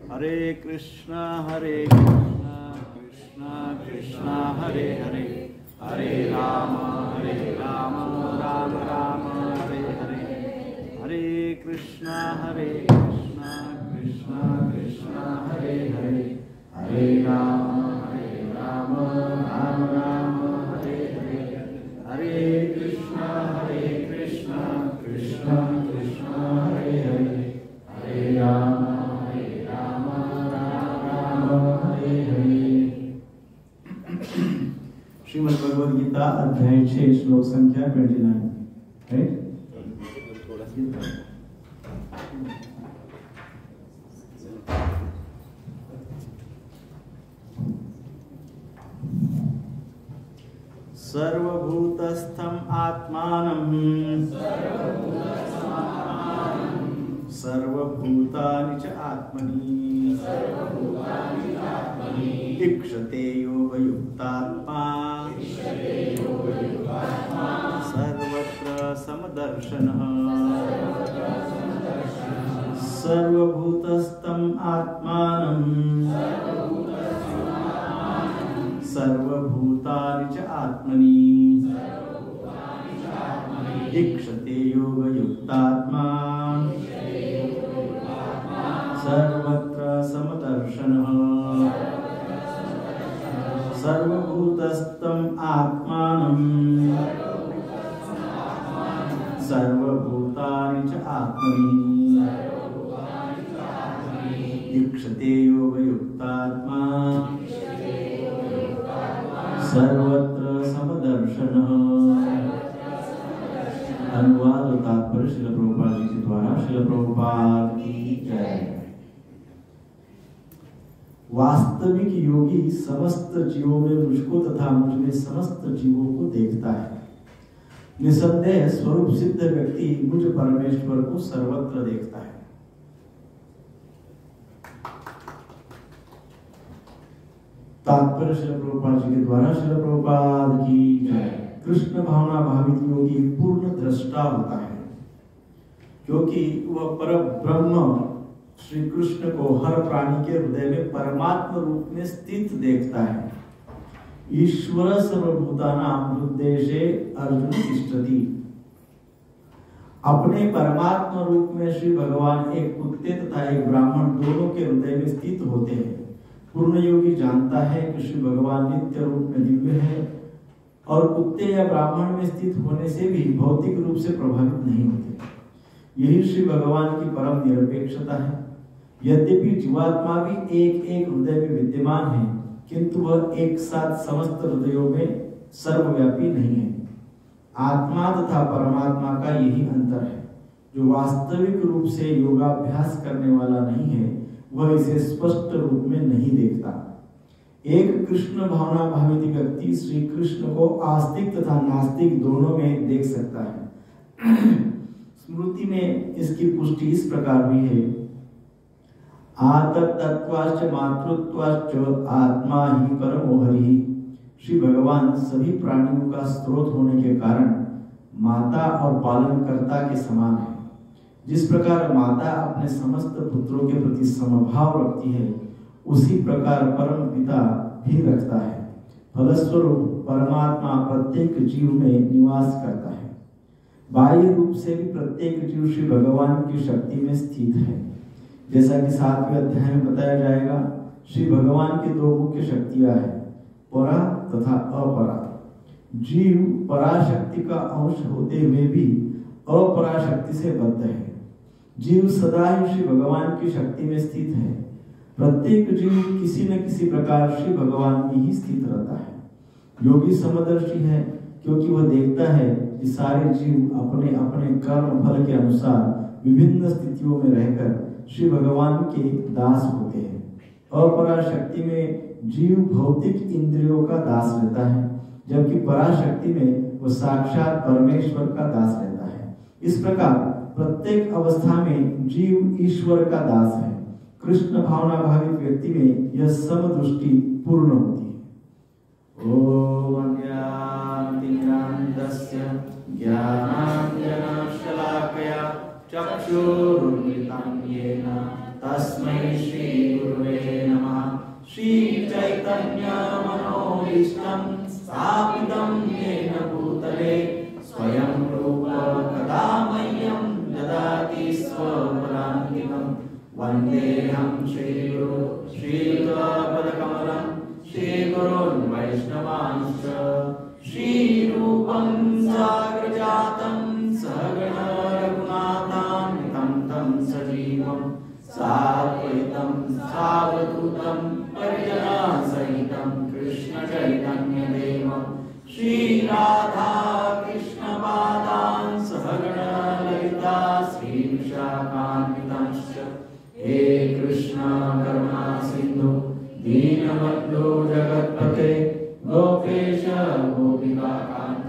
हरे कृष्णा कृष्णा कृष्णा हरे हरे, हरे राम राम राम हरे हरे, हरे कृष्णा कृष्णा कृष्णा हरे हरे, हरे राम राम राम हरे हरे, हरे कृष्णा कृष्णा कृष्णा हरे हरे, हरे राम राम हरे हरे। श्रीमद् भगवद गीता अध्याय 6 श्लोक संख्या 29, राइट? सर्वभूतस्थं आत्मानं सर्वभूतानि च आत्मनि ईक्षते योगयुक्तात्मा सर्वत्र समदर्शनः। सर्वभूतस्थं आत्मानं सर्वभूतानि च आत्मनि ईक्षते योगयुक्तात्मा सर्वत्र समदर्शनः। सर्वभूतस्थं आत्मानं सर्वभूतानि च आत्मनि ईक्षते योगयुक्तात्मा सर्वत्र समदर्शनः। अनुवाद और तात्पर्य श्रील प्रभुपाद जी के द्वारा। श्रील प्रभुपाद की जय। वास्तविक योगी समस्त जीवों में मुझको तथा मुझ में समस्त जीवों को देखता है। निसंदेह स्वरूप सिद्ध व्यक्ति मुझ परमेश्वर को सर्वत्र देखता है। तात्पर्य श्रील प्रभुपाद जी के द्वारा। श्रील प्रभुपाद की जय। कृष्ण भावना भावित योगी पूर्ण दृष्टा होता है, क्योंकि वह पर ब्रह्म श्री कृष्ण को हर प्राणी के हृदय में परमात्मा रूप में स्थित देखता है। ईश्वर सर्वभूतानां हृदये अर्जुन तिष्ठति। अपने परमात्मा रूप में श्री भगवान एक कुत्ते तथा एक ब्राह्मण दोनों के हृदय में स्थित होते हैं। पूर्ण योगी जानता है कि श्री भगवान नित्य रूप में दिव्य है और कुत्ते या ब्राह्मण में स्थित होने से भी भौतिक रूप से प्रभावित नहीं होते। यही श्री भगवान की परम निरपेक्षता है। यद्यपि जीवात्मा भी एक एक हृदय में विद्यमान है, किंतु वह एक साथ समस्त हृदयों में सर्वव्यापी नहीं है। आत्मा तथा परमात्मा का यही अंतर है। जो वास्तविक रूप से योगाभ्यास करने वाला नहीं है, वह इसे स्पष्ट रूप में नहीं देखता। एक कृष्ण भावना भावित व्यक्ति श्री कृष्ण को आस्तिक तथा नास्तिक दोनों में देख सकता है। स्मृति में इसकी पुष्टि इस प्रकार भी है। आतत्त्वाश्च मातृत्वाश्च आत्मा ही परमो हरिः। श्री भगवान सभी प्राणियों का स्रोत होने के कारण माता और पालनकर्ता के समान है। जिस प्रकार माता अपने समस्त पुत्रों के प्रति समभाव रखती है, उसी प्रकार परम पिता भी रखता है। फलस्वरूप परमात्मा प्रत्येक जीव में निवास करता है। बाह्य रूप से भी प्रत्येक जीव श्री भगवान की शक्ति में स्थित है। जैसा कि 7वें अध्याय में बताया जाएगा, श्री भगवान की दो मुख्य शक्तियां हैं, परा तथा अपरा। जीव पराशक्ति का अंश होते हुए भी अपराशक्ति से बद्ध है। जीव सदा ही श्री भगवान की शक्ति में स्थित है। प्रत्येक जीव किसी न किसी प्रकार श्री भगवान में ही स्थित रहता है। योगी समदर्शी है, क्योंकि वह देखता है कि सारे जीव अपने अपने कर्म फल के अनुसार विभिन्न स्थितियों में रहकर श्री भगवान के दास होते हैं। अपराशक्ति में जीव भौतिक इंद्रियों का दास रहता है, जबकि पराशक्ति में वह साक्षात परमेश्वर का दास रहता है। इस प्रकार प्रत्येक अवस्था में जीव ईश्वर का दास है। कृष्ण भावना भावित व्यक्ति में यह समदृष्टि पूर्ण होती है। ओम अज्ञानतिमिरान्धस्य ज्ञानाञ्जनशलाकया चक्षुरुन्मिलितं येन तस्मै श्री गुरुवे नमः। श्री चैतन्य मनोभीष्टं स्थापितं येन भूतले स्वयं रूप कदा मह्यं ददाति स्वपदान्तिकं। वन्देऽहं श्रीगुरु श्रीयुतपदकमलं श्रीगुरून् वैष्णवांश्च। श्रीरूपं साग्रजातं सहगण रघुनाथान्वितं तं सजीवं साद्वैतं सावधूतं परिजनसहितं कृष्णचैतन्यदेवं श्रीराधा कृष्णपादान् सहगण ललिता श्रीविशाखान्वितंश्च। हे कृष्ण करुणा सिन्धु दीनबन्धो जगत्पते गोपेश गोपिकान्त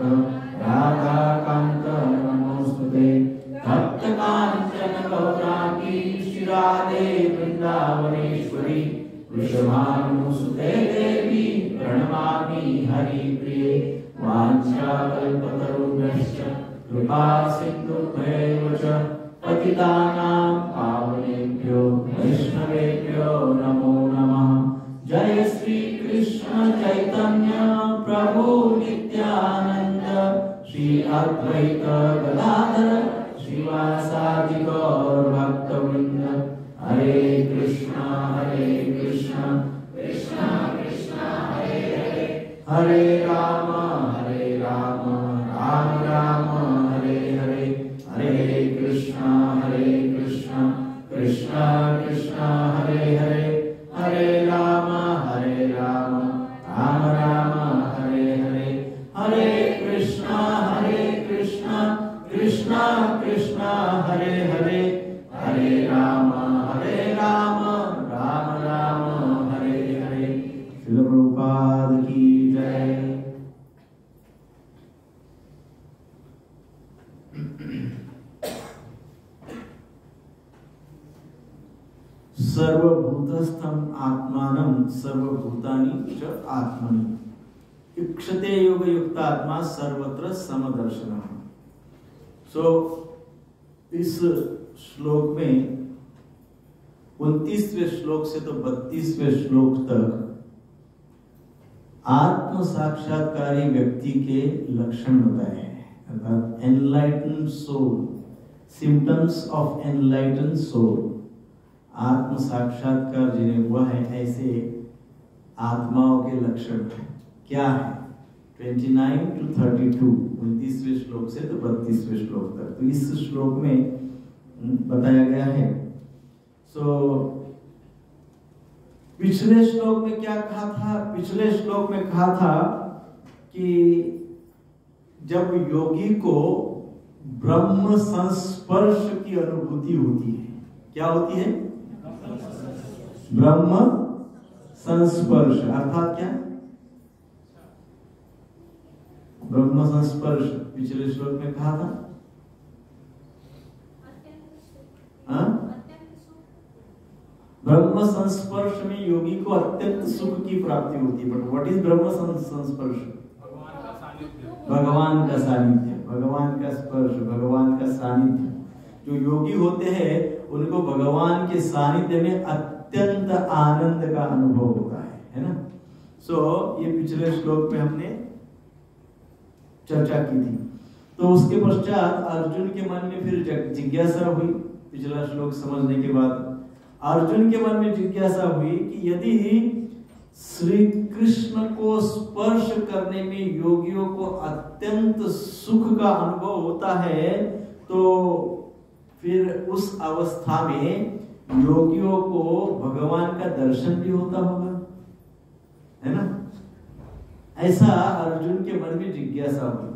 राधाकान्त नमोस्तुते। भक्तकाञ्चन गौराङ्गी श्रीराधे वृन्दावनेश्वरी वृषभानुसुते देवी प्रणमामि हरिप्रिये। वाञ्छाकल्पतरुभ्यश्च कृपा सिन्धुभ्यैव च पतितानां पावनेभ्यो वैष्णवेभ्यो नमो नमः। जय श्री कृष्ण चैतन्य प्रभु नित्यानंद श्री अद्वैत गदाधर श्रीवासादि गौर भक्तवृंद। हरे कृष्णा कृष्ण कृष्ण हरे हरे हरे राम राम राम हरे हरे। हरे कृष्णा कृष्ण कृष्ण हरे हरे हरे राम राम राम हरे हरे। हरे कृष्णा कृष्ण कृष्ण हरे हरे हरे राम राम राम हरे हरे। श्रील प्रभुपाद की जय। सर्वभूतस्थं आत्मानं सर्वभूतानि च आत्मनि इक्षते योग युक्त आत्मा सर्वत्र समदर्शनम्। सो इस श्लोक में 29वें श्लोक से तो 32वें श्लोक तक आत्म साक्षात्कारी व्यक्ति के लक्षण बताए हैं, अर्थात enlightened soul, symptoms of enlightened soul. आत्म साक्षात्कार जिन्हें हुआ है ऐसे आत्माओं के लक्षण क्या है 29 to 32, 29वें श्लोक से तो 32वें श्लोक तक। तो इस श्लोक में बताया गया है। पिछले श्लोक में क्या कहा था? पिछले श्लोक में कहा था कि जब योगी को ब्रह्म संस्पर्श की अनुभूति होती है, क्या होती है? ब्रह्म संस्पर्श अर्थात क्या? ब्रह्म संस्पर्श पिछले श्लोक में कहा था। ब्रह्म संस्पर्श में योगी को अत्यंत सुख की प्राप्ति होती है। बट व्हाट इज ब्रह्म संस्पर्श? भगवान का सानिध्य, भगवान का स्पर्श, भगवान का सानिध्य। जो योगी होते हैं उनको भगवान के सानिध्य में अत्यंत आनंद का अनुभव होता है ना। ये पिछले श्लोक में हमने चर्चा की थी। तो उसके पश्चात अर्जुन के मन में फिर जिज्ञासा हुई। पिछला श्लोक समझने के बाद अर्जुन के मन में जिज्ञासा हुई कि यदि श्री कृष्ण को स्पर्श करने में योगियों को अत्यंत सुख का अनुभव होता है तो फिर उस अवस्था में योगियों को भगवान का दर्शन भी होता होगा, है ना। ऐसा अर्जुन के मन में जिज्ञासा हुई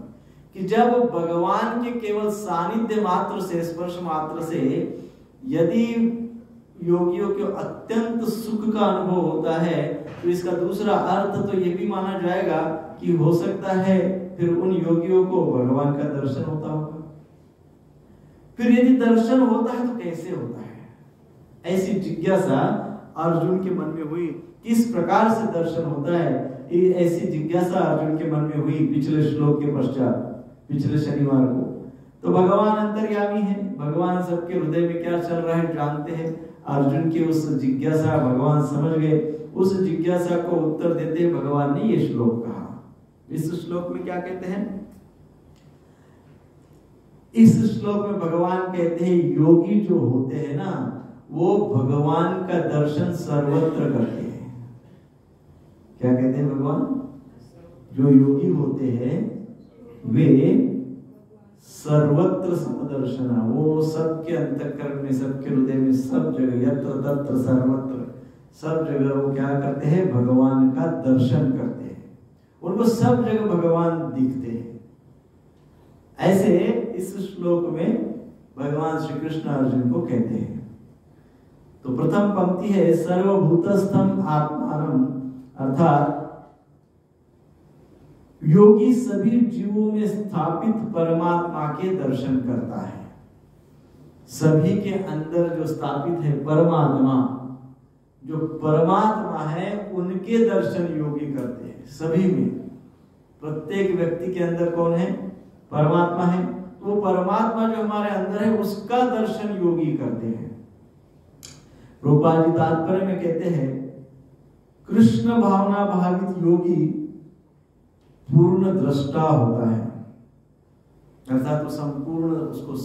कि जब भगवान के केवल सानिध्य मात्र से, स्पर्श मात्र से यदि योगियों के अत्यंत सुख का अनुभव होता है तो इसका दूसरा अर्थ तो ये भी माना जाएगा कि हो सकता है फिर उन योगियों को भगवान का दर्शन होता होगा। फिर यदि दर्शन होता है तो कैसे होता है, ऐसी जिज्ञासा अर्जुन के मन में हुई। किस प्रकार से दर्शन होता है, ऐसी जिज्ञासा अर्जुन के मन में हुई पिछले श्लोक के पश्चात, पिछले शनिवार को। तो भगवान अंतर्यामी है, भगवान सबके हृदय में क्या चल रहा है जानते हैं। अर्जुन की उस जिज्ञासा भगवान समझ गए। उस जिज्ञासा को उत्तर देते भगवान ने ये श्लोक कहा। इस श्लोक में क्या कहते हैं? इस श्लोक में भगवान कहते हैं योगी जो होते हैं ना, वो भगवान का दर्शन सर्वत्र करते हैं। क्या कहते हैं भगवान? जो योगी होते हैं वे सर्वत्र समदर्शना, वो सबके अंतःकरण में, सबके हृदय में, सब जगह, यत्र तत्र सर्वत्र, सब जगह वो क्या करते हैं? भगवान का दर्शन करते हैं। उनको सब जगह भगवान दिखते हैं। ऐसे इस श्लोक में भगवान श्री कृष्ण अर्जुन को कहते हैं। तो प्रथम पंक्ति है सर्वभूतस्थम आत्मानम, अर्थात योगी सभी जीवों में स्थापित परमात्मा के दर्शन करता है। सभी के अंदर जो स्थापित है परमात्मा, जो परमात्मा है, उनके दर्शन योगी करते हैं। सभी में, प्रत्येक व्यक्ति के अंदर कौन है? परमात्मा है। तो परमात्मा जो हमारे अंदर है उसका दर्शन योगी करते हैं। प्रभुपाद जी तात्पर्य में कहते हैं कृष्ण भावना भावित योगी पूर्ण दृष्टा होता है, अर्थात तो संपूर्ण उसको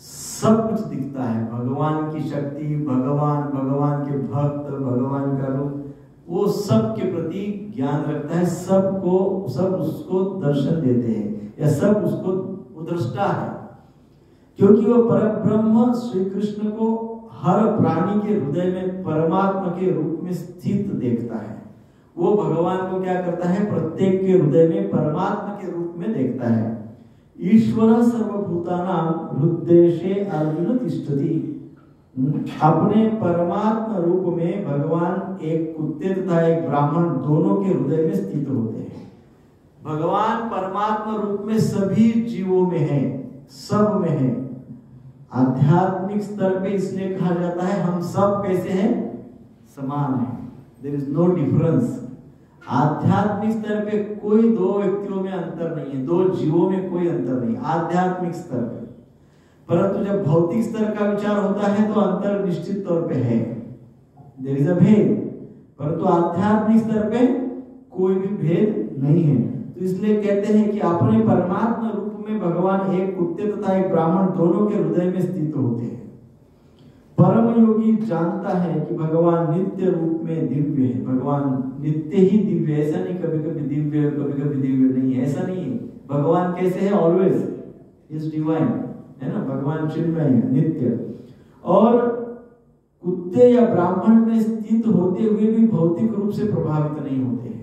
सब कुछ दिखता है। भगवान की शक्ति, भगवान के भक्त, भगवान का रूप, वो सब के प्रति ज्ञान रखता है। सब उसको दर्शन देते हैं, या सब उसको दृष्टा है, क्योंकि वो परब्रह्म श्री कृष्ण को हर प्राणी के हृदय में परमात्मा के रूप में स्थित देखता है। वो भगवान को क्या करता है? प्रत्येक के हृदय में परमात्मा के रूप में देखता है। ईश्वर सर्वभूतानां हृद्देशे अर्जुन तिष्ठति, अपने परमात्मा रूप में भगवान एक कुत्ते तथा एक ब्राह्मण दोनों के हृदय में स्थित होते हैं। भगवान परमात्मा रूप में सभी जीवों में है, सब में है। आध्यात्मिक स्तर पे इसलिए कहा जाता है हम सब कैसे हैं? समान है। There is no difference. आध्यात्मिक स्तर पे कोई दो व्यक्तियों में अंतर नहीं है, दो जीवों में कोई अंतर नहीं आध्यात्मिक स्तर पे। परंतु जब भौतिक स्तर का विचार होता है तो अंतर निश्चित तौर पे है, देयर इज अ भेद। परंतु आध्यात्मिक स्तर पे कोई भी भेद नहीं है। तो इसलिए कहते हैं कि अपने परमात्मा रूप में भगवान एक कुत्ते तथा एक ब्राह्मण दोनों के हृदय में स्थित होते हैं। परम योगी जानता है कि भगवान नित्य रूप में दिव्य है। भगवान नित्य ही दिव्य, ऐसा नहीं कभी कभी दिव्य कभी कभी दिव्य नहीं है, ऐसा नहीं है। भगवान कैसे है? ऑलवेज इज डिवाइन, है ना। भगवान चिन्मय है, नित्य। और कुत्ते या ब्राह्मण में स्थित होते हुए भी भौतिक रूप से प्रभावित नहीं होते हैं।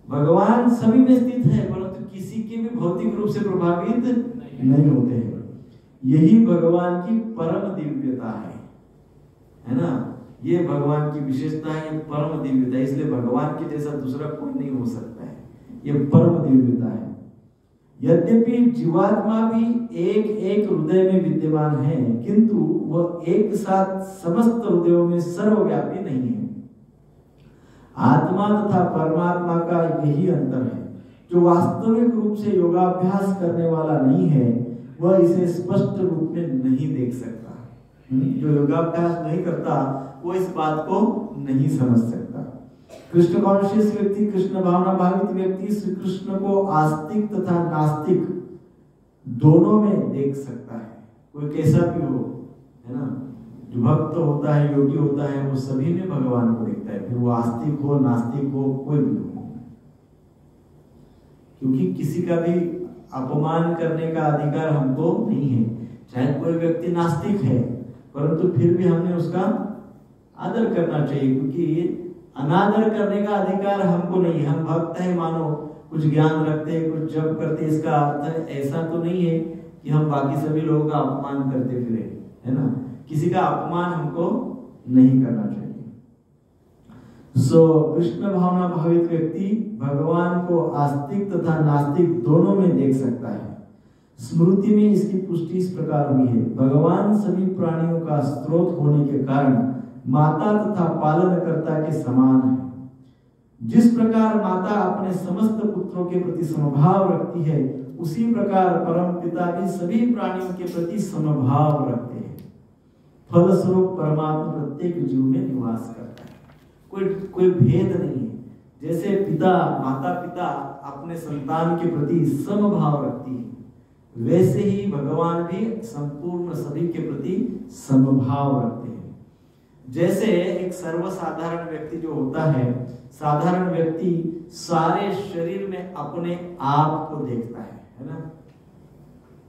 भगवान सभी में स्थित है, परंतु किसी के भी भौतिक रूप से प्रभावित नहीं होते हैं। यही भगवान की परम दिव्यता है ना। ये भगवान की विशेषता है, ये परम दिव्यता है। इसलिए भगवान के जैसा दूसरा कोई नहीं हो सकता है, ये परम दिव्यता है। यद्यपि जीवात्मा भी एक एक हृदय में विद्यमान है, किंतु वह एक साथ समस्त हृदयों में सर्वव्यापी नहीं है। आत्मा तथा परमात्मा का यही अंतर है। जो वास्तविक रूप से योगाभ्यास करने वाला नहीं है वह इसे स्पष्ट रूप में नहीं देख सकता। जो योगाभ्यास नहीं करता वो इस बात को नहीं समझ सकता। कृष्ण कॉन्शियस व्यक्ति, कृष्ण भावना भावित व्यक्ति श्री कृष्ण को आस्तिक तथा नास्तिक दोनों में देख सकता है। कोई कैसा भी हो, है ना। जो भक्त होता है, योगी होता है, वो सभी में भगवान को देखता है, फिर वो आस्तिक हो, नास्तिक हो, कोई भी हो। क्योंकि किसी का भी अपमान करने का अधिकार हमको नहीं है। चाहे कोई व्यक्ति नास्तिक है, परंतु फिर भी हमने उसका आदर करना चाहिए, क्योंकि अनादर करने का अधिकार हमको नहीं है। हम भक्त हैं, मानो कुछ ज्ञान रखते हैं, कुछ जप करते हैं, इसका अर्थ ऐसा तो नहीं है कि हम बाकी सभी लोगों का अपमान करते फिरे, है ना। किसी का अपमान हमको नहीं करना चाहिए। कृष्ण भावना भावित व्यक्ति भगवान को आस्तिक तथा नास्तिक दोनों में देख सकता है। स्मृति में इसकी पुष्टि इस प्रकार हुई है। भगवान सभी प्राणियों का स्रोत होने के कारण माता तथा पालनकर्ता के समान है। जिस प्रकार माता अपने समस्त पुत्रों के प्रति समभाव रखती है, उसी प्रकार परम पिता भी सभी प्राणियों के प्रति समभाव रखते हैं। फलस्वरूप परमात्मा प्रत्येक जीव में निवास करता है। कोई भेद नहीं है। जैसे माता पिता अपने संतान के प्रति समभाव रखती है, वैसे ही भगवान भी संपूर्ण सभी के प्रति समभाव रखते हैं। जैसे एक सर्वसाधारण व्यक्ति जो होता है, साधारण व्यक्ति सारे शरीर में अपने आप को देखता है ना,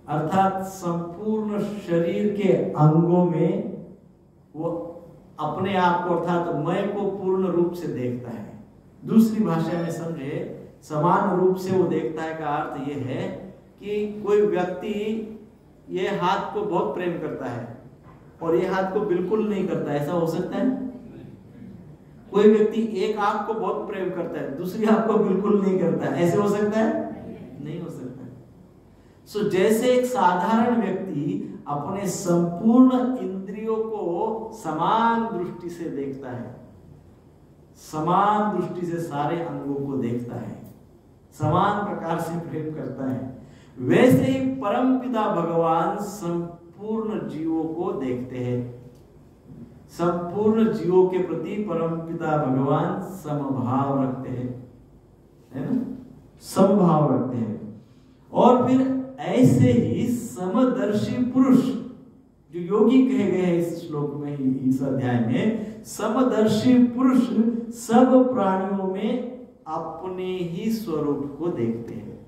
अर्थात संपूर्ण शरीर के अंगों में वो अपने आप को अर्थात मैं को पूर्ण रूप से देखता है। दूसरी भाषा में समझे, समान रूप से वो देखता है का अर्थ ये है कि कोई व्यक्ति ये हाथ को बहुत प्रेम करता है और ये हाथ को बिल्कुल नहीं करता, ऐसा हो सकता है? कोई व्यक्ति एक आंख को बहुत प्रेम करता है, दूसरी आंख को बिल्कुल नहीं करता, ऐसे हो सकता है? नहीं हो सकता। सो जैसे एक साधारण व्यक्ति अपने संपूर्ण इंद्रियों को समान दृष्टि से देखता है, समान दृष्टि से सारे अंगों को देखता है, समान प्रकार से प्रेम करता है, वैसे ही परमपिता भगवान संपूर्ण जीवों को देखते हैं। संपूर्ण जीवों के प्रति परमपिता भगवान समभाव रखते हैं, है ना, समभाव रखते हैं। और फिर ऐसे ही समदर्शी पुरुष जो योगी कहे गए हैं इस श्लोक में, इस अध्याय में, समदर्शी पुरुष सब प्राणियों में अपने ही स्वरूप को देखते हैं।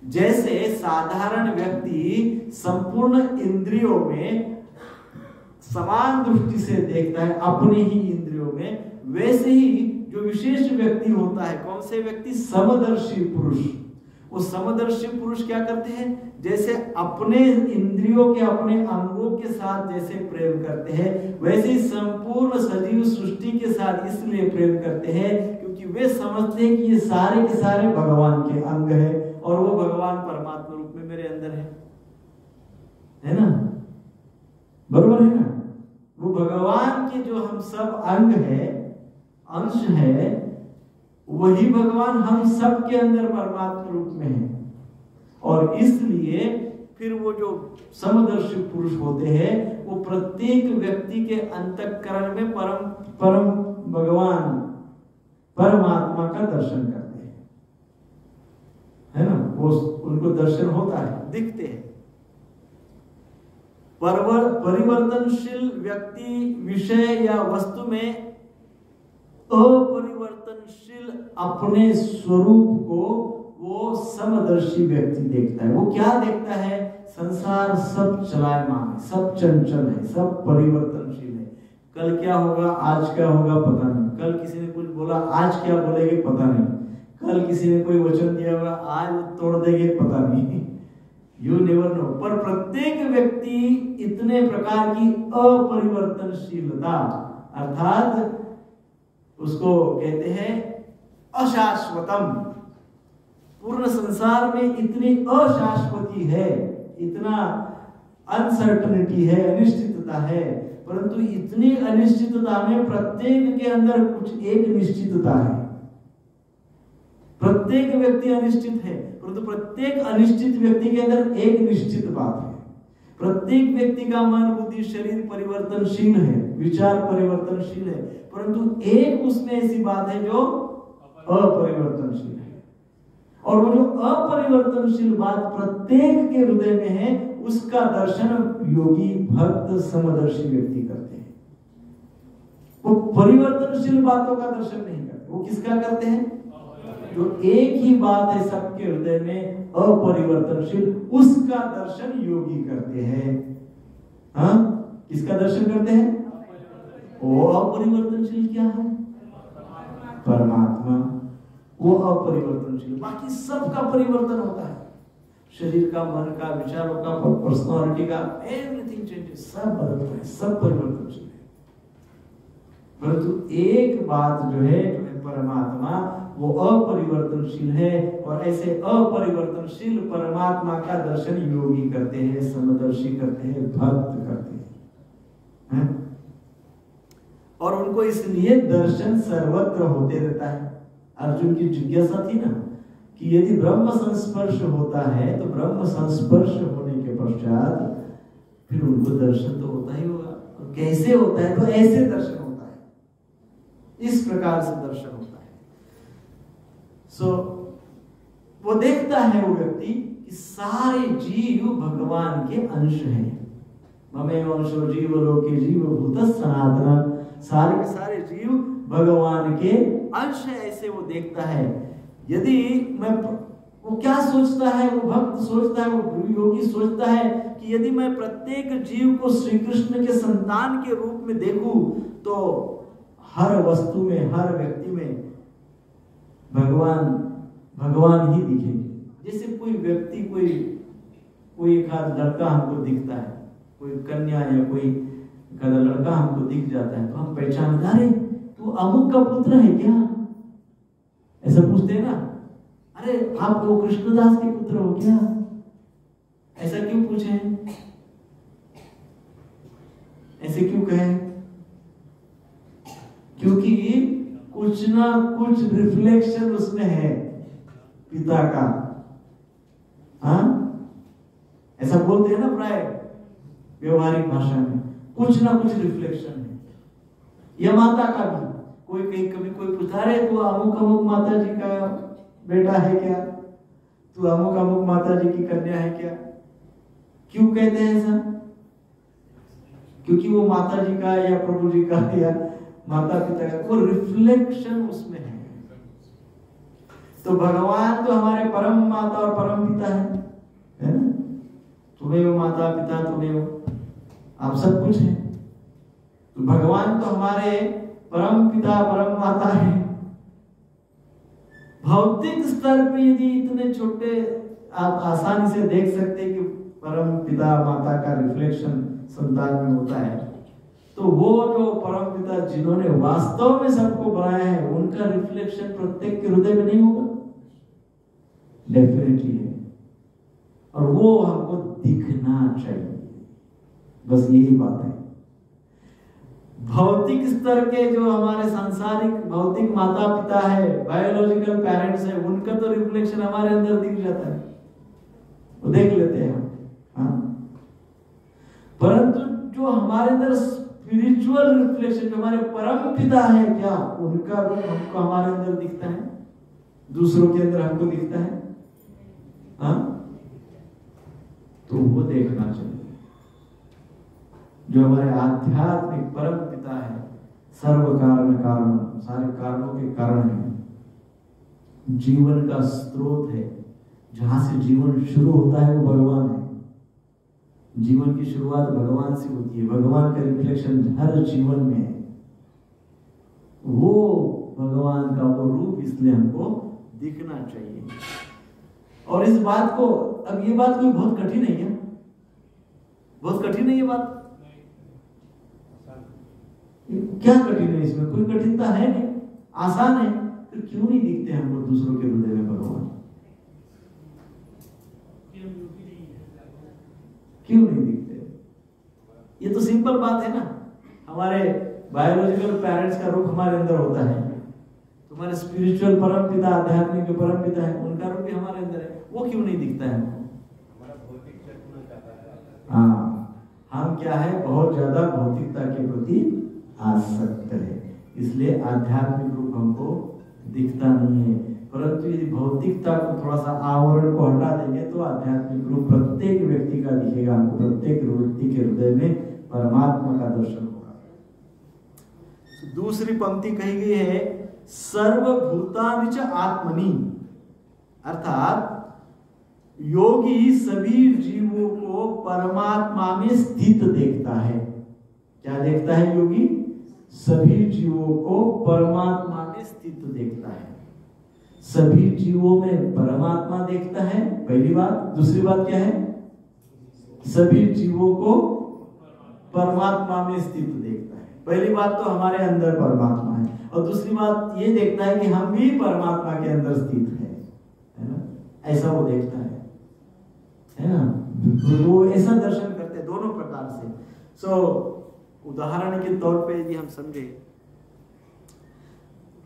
जैसे साधारण व्यक्ति संपूर्ण इंद्रियों में समान दृष्टि से देखता है अपने ही इंद्रियों में, वैसे ही जो विशेष व्यक्ति होता है, कौन से व्यक्ति? समदर्शी पुरुष। वो समदर्शी पुरुष क्या करते हैं? जैसे अपने इंद्रियों के अपने अंगों के साथ जैसे प्रेम करते हैं, वैसे ही संपूर्ण सजीव सृष्टि के साथ इसलिए प्रेम करते हैं क्योंकि वे समझते हैं कि ये सारे के सारे भगवान के अंग है और वो भगवान परमात्मा रूप में मेरे अंदर है ना, बरोबर है ना? वो भगवान के जो हम सब अंग है, अंश है, वही भगवान हम सब के अंदर परमात्मा रूप में है। और इसलिए फिर वो जो समदर्शी पुरुष होते हैं, वो प्रत्येक व्यक्ति के अंतःकरण में परम भगवान परमात्मा का दर्शन करते हैं, है ना? वो उनको दर्शन होता है, दिखते हैं। परिवर्तनशील व्यक्ति विषय या वस्तु में अपरिवर्तनशील अपने स्वरूप को वो समदर्शी व्यक्ति देखता है। वो क्या देखता है? संसार सब चलायमान है, सब चंचल है, सब परिवर्तनशील है। कल क्या होगा, आज क्या होगा पता नहीं। कल किसी ने कुछ बोला, आज क्या बोलेंगे पता नहीं। कल किसी ने कोई वचन दिया होगा, आज वो तोड़ देंगे पता नहीं। You never know. पर प्रत्येक व्यक्ति इतने प्रकार की अपरिवर्तनशीलता, अर्थात उसको कहते हैं अशाश्वतम, पूर्ण संसार में इतनी अशाश्वती है, इतना अनसर्टनिटी है, अनिश्चितता है, परंतु इतनी अनिश्चितता में प्रत्येक के अंदर कुछ एक निश्चितता है। प्रत्येक व्यक्ति अनिश्चित है, परंतु प्रत्येक अनिश्चित व्यक्ति के अंदर एक निश्चित बात है। प्रत्येक व्यक्ति का मन, बुद्धि, शरीर परिवर्तनशील है, विचार परिवर्तनशील है, परंतु एक उसमें ऐसी बात है जो अपरिवर्तनशील है। और वो जो अपरिवर्तनशील बात प्रत्येक के हृदय में है, उसका दर्शन योगी भक्त समदर्शी व्यक्ति करते हैं। वो परिवर्तनशील बातों का दर्शन नहीं करते। वो किसका करते हैं? जो एक ही बात है सबके हृदय में, अपरिवर्तनशील, उसका दर्शन योगी करते हैं। हाँ, किसका दर्शन करते हैं? वो अपरिवर्तनशील क्या है? परमात्मा। वो अपरिवर्तनशील, बाकी सबका परिवर्तन होता है। शरीर का, मन का, विचारों का, पर्सनालिटी का, एवरीथिंग चेंजेस, सब बदलता है, सब परिवर्तनशील है। परंतु एक बात जो है परमात्मा, वो अपरिवर्तनशील है। और ऐसे अपरिवर्तनशील परमात्मा का दर्शन योगी करते हैं, समदर्शी करते हैं, भक्त करते हैं, और उनको इसलिए दर्शन सर्वत्र होते रहता है। अर्जुन की जिज्ञासा थी ना कि यदि ब्रह्म संस्पर्श होता है तो ब्रह्म संस्पर्श होने के पश्चात फिर उनको दर्शन तो होता ही होगा। और कैसे होता है? तो ऐसे दर्शन होता है, इस प्रकार से दर्शन होता है। वो देखता है वो व्यक्ति कि सारे जीव भगवान के अंश हैं। ममेव अंशो जीव लोके जीव भूत सनातन, सारे के सारे जीव भगवान के अंश है, ऐसे वो देखता है। यदि वो क्या सोचता है, वो भक्त सोचता है, वो योगी सोचता है कि यदि मैं प्रत्येक जीव को श्री कृष्ण के संतान के रूप में देखूं तो हर वस्तु में, हर व्यक्ति में भगवान ही दिखेंगे। जैसे कोई व्यक्ति, कोई एक आध लड़का हमको दिखता है, कोई कन्या या कोई लड़का हमको दिख जाता है तो हम पहचानते, अरे तू अमुक का पुत्र है क्या, ऐसा पूछते हैं ना। अरे आप वो कृष्णदास के पुत्र हो क्या, ऐसा क्यों पूछे, ऐसे क्यों कहे? क्योंकि कुछ ना कुछ रिफ्लेक्शन उसमें है पिता का। हाँ, ऐसा बोलते हैं ना प्राय व्यवहारिक भाषा में, कुछ ना कुछ रिफ्लेक्शन है। या माता का भी, कोई कहीं कभी कोई पूछा, रहे तू अमुक अमुक माता जी का बेटा है क्या, तू अमुक अमुक माता जी की कन्या है क्या? क्यों कहते हैं ऐसा? क्योंकि वो माता जी का या प्रभु जी का या माता पिता का वो रिफ्लेक्शन उसमें है। तो भगवान तो हमारे परम माता और परम पिता है ना? तुम्हें वो माता पिता, तुम्हें वो आप सब कुछ है। तो भगवान तो हमारे परम पिता परम माता है। भौतिक स्तर पे यदि इतने छोटे आप आसानी से देख सकते कि परम पिता माता का रिफ्लेक्शन संतान में होता है, तो वो जो परम पिता जिन्होंने वास्तव में सबको बनाया है उनका रिफ्लेक्शन प्रत्येक के हृदय में नहीं होगा? डेफिनेटली है, और वो हमको दिखना चाहिए। बस यही बात है। भौतिक स्तर के जो हमारे सांसारिक भौतिक माता पिता है, बायोलॉजिकल पेरेंट्स है, उनका तो रिफ्लेक्शन हमारे अंदर दिख जाता है, वो देख लेते हैं हम। हाँ? परंतु जो हमारे अंदर स्पिरिचुअल रिफ्लेक्शन, जो हमारे परम पिता है क्या, उनका रूप हमको हमारे अंदर दिखता है, दूसरों के अंदर हमको दिखता है। हाँ? तो वो देखना चाहिए। जो हमारे आध्यात्मिक परम पिता है, सर्व कारण कारण, सारे कारणों के कारण है, जीवन का स्रोत है, जहां से जीवन शुरू होता है वो भगवान है। जीवन की शुरुआत भगवान से होती है, भगवान का रिफ्लेक्शन हर जीवन में है। वो भगवान का वो रूप इसलिए हमको दिखना चाहिए। और इस बात को, अब ये बात कोई बहुत कठिन है क्या? बहुत कठिन है ये बात? क्या कठिन है इसमें? कोई कठिनता है नहीं, आसान है। तो क्यों नहीं दिखते हमको दूसरों के हृदय में भगवान? क्यों नहीं दिखते? ये तो सिंपल बात है ना। हमारे बायोलॉजिकल पेरेंट्स का रूप हमारे अंदर होता है, तुम्हारे स्पिरिचुअल परम पिता, आध्यात्मिक जो परम पिता है, उनका रूप भी हमारे अंदर है। वो क्यों नहीं दिखता है हमको? हाँ, हम क्या है, बहुत ज्यादा भौतिकता के प्रति आसक्त है, इसलिए आध्यात्मिक रूप हमको दिखता नहीं है। परंतु यदि भौतिकता को थोड़ा सा आवरण को हटा देंगे तो आध्यात्मिक रूप प्रत्येक व्यक्ति का दिखेगा हमको। प्रत्येक व्यक्ति के हृदय में परमात्मा का दर्शन होगा। दूसरी पंक्ति कही गई है, सर्वभूतानि च आत्मनि, अर्थात योगी सभी जीवों को परमात्मा में स्थित देखता है। क्या देखता है योगी? सभी जीवों को परमात्मा में स्थित देखता है। सभी जीवों में परमात्मा देखता है, पहली बात। दूसरी बात क्या है? सभी जीवों को परमात्मा में स्थित देखता है। पहली बात तो हमारे अंदर परमात्मा है, और दूसरी बात ये देखता है कि हम भी परमात्मा के अंदर स्थित है ना? ऐसा वो देखता है ना? वो ऐसा दर्शन करते हैं दोनों प्रकार से। उदाहरण के तौर पे यदि हम समझे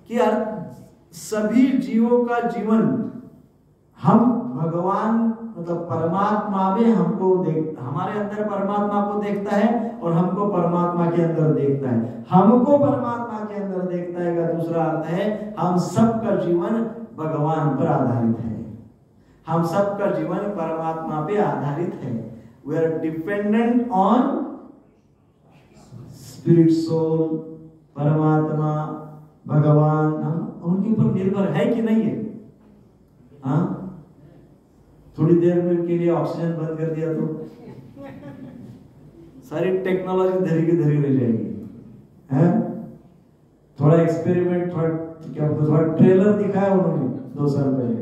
कि यार सभी जीवों का जीवन हम भगवान मतलब परमात्मा में हमको देख, हमारे अंदर परमात्मा को देखता है और हमको परमात्मा के अंदर देखता है। हमको परमात्मा के अंदर देखता है का दूसरा अर्थ है हम सबका जीवन भगवान पर आधारित है, हम सबका जीवन परमात्मा पे आधारित है। We are dependent on spirit soul, परमात्मा भगवान, हम उनके ऊपर निर्भर है कि नहीं है? हाँ, थोड़ी देर में के लिए ऑक्सीजन बंद कर दिया तो सारी टेक्नोलॉजी धरी की धरी रह जाएगी, है? थोड़ा एक्सपेरिमेंट, थोड़ा ट्रेलर दिखाया उन्होंने 2 साल पहले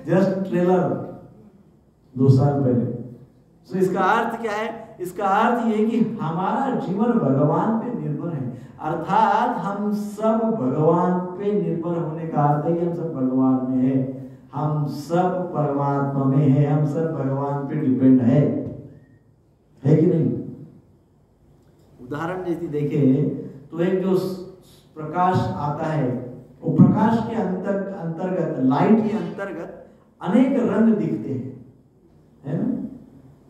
जस्ट ट्रेलर 2 साल पहले। तो इसका अर्थ क्या है? इसका अर्थ ये कि हमारा जीवन भगवान पे निर्भर है, अर्थात हम सब भगवान पे निर्भर होने का अर्थ है कि हम सब भगवान में है, हम सब परमात्मा में है, हम सब भगवान पे डिपेंड है कि नहीं? उदाहरण यदि देखें तो एक जो प्रकाश आता है, वो प्रकाश के अंतर्गत, लाइट के अंतर्गत अनेक रंग दिखते हैं, है ना?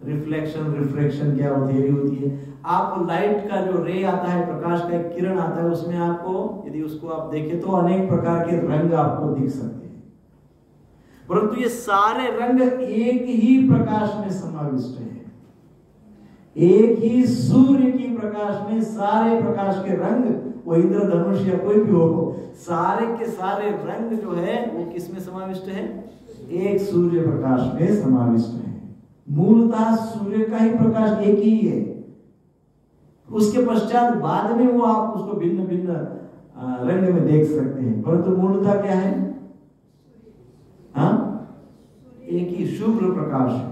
रिफ्लेक्शन, रिफ्रैक्शन क्या होती है। आप लाइट का जो रे आता है, प्रकाश का एक किरण आता है, उसमें आपको यदि उसको आप देखें तो अनेक प्रकार के रंग आपको दिख सकते हैं, परंतु ये सारे रंग एक ही प्रकाश में समाविष्ट है। एक ही सूर्य की प्रकाश में सारे प्रकाश के रंग, वो इंद्रधनुष या कोई भी हो, सारे के सारे रंग जो है वो किस में समाविष्ट है? एक सूर्य प्रकाश में समाविष्ट है। मूलतः सूर्य का ही प्रकाश एक ही है, उसके पश्चात बाद में वो आप उसको भिन्न भिन्न रंग में देख सकते हैं, परंतु मूलतः क्या है? हाँ, एक ही शुभ्र प्रकाश है,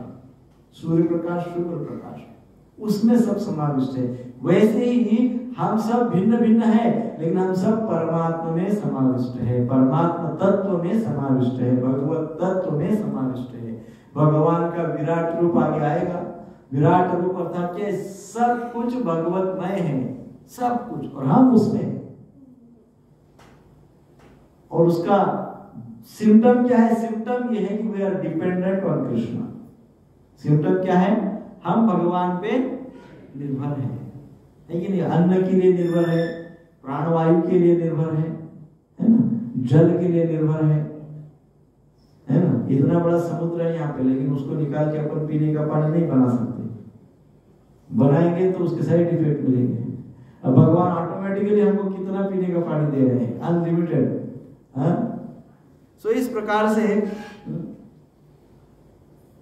सूर्य प्रकाश शुभ्र प्रकाश, उसमें सब समाविष्ट है। वैसे ही हम सब भिन्न भिन्न है, लेकिन हम सब परमात्मा में समाविष्ट है, परमात्मा तत्व में समाविष्ट है, भगवत तत्व में समाविष्ट है। भगवान का विराट रूप आगे आएगा। विराट रूप अर्थात कि सब कुछ भगवतमय है, सब कुछ, और हम उसमें हैं। और उसका सिम्टम क्या है? सिम्टम यह है कि we are dependent on Krishna. Symptom क्या है? हम भगवान पे निर्भर हैं, है कि नहीं? अन्न के लिए निर्भर है, प्राणवायु के लिए निर्भर है ना? जल के लिए निर्भर है ना? इतना बड़ा समुद्र है यहाँ पे, लेकिन उसको निकाल के अपन पीने का पानी नहीं बना सकते, बनाएंगे तो उसके साइड इफेक्ट मिलेंगे। अब भगवान ऑटोमेटिकली हमको कितना पीने का पानी दे रहे हैं? अनलिमिटेड। सो इस प्रकार से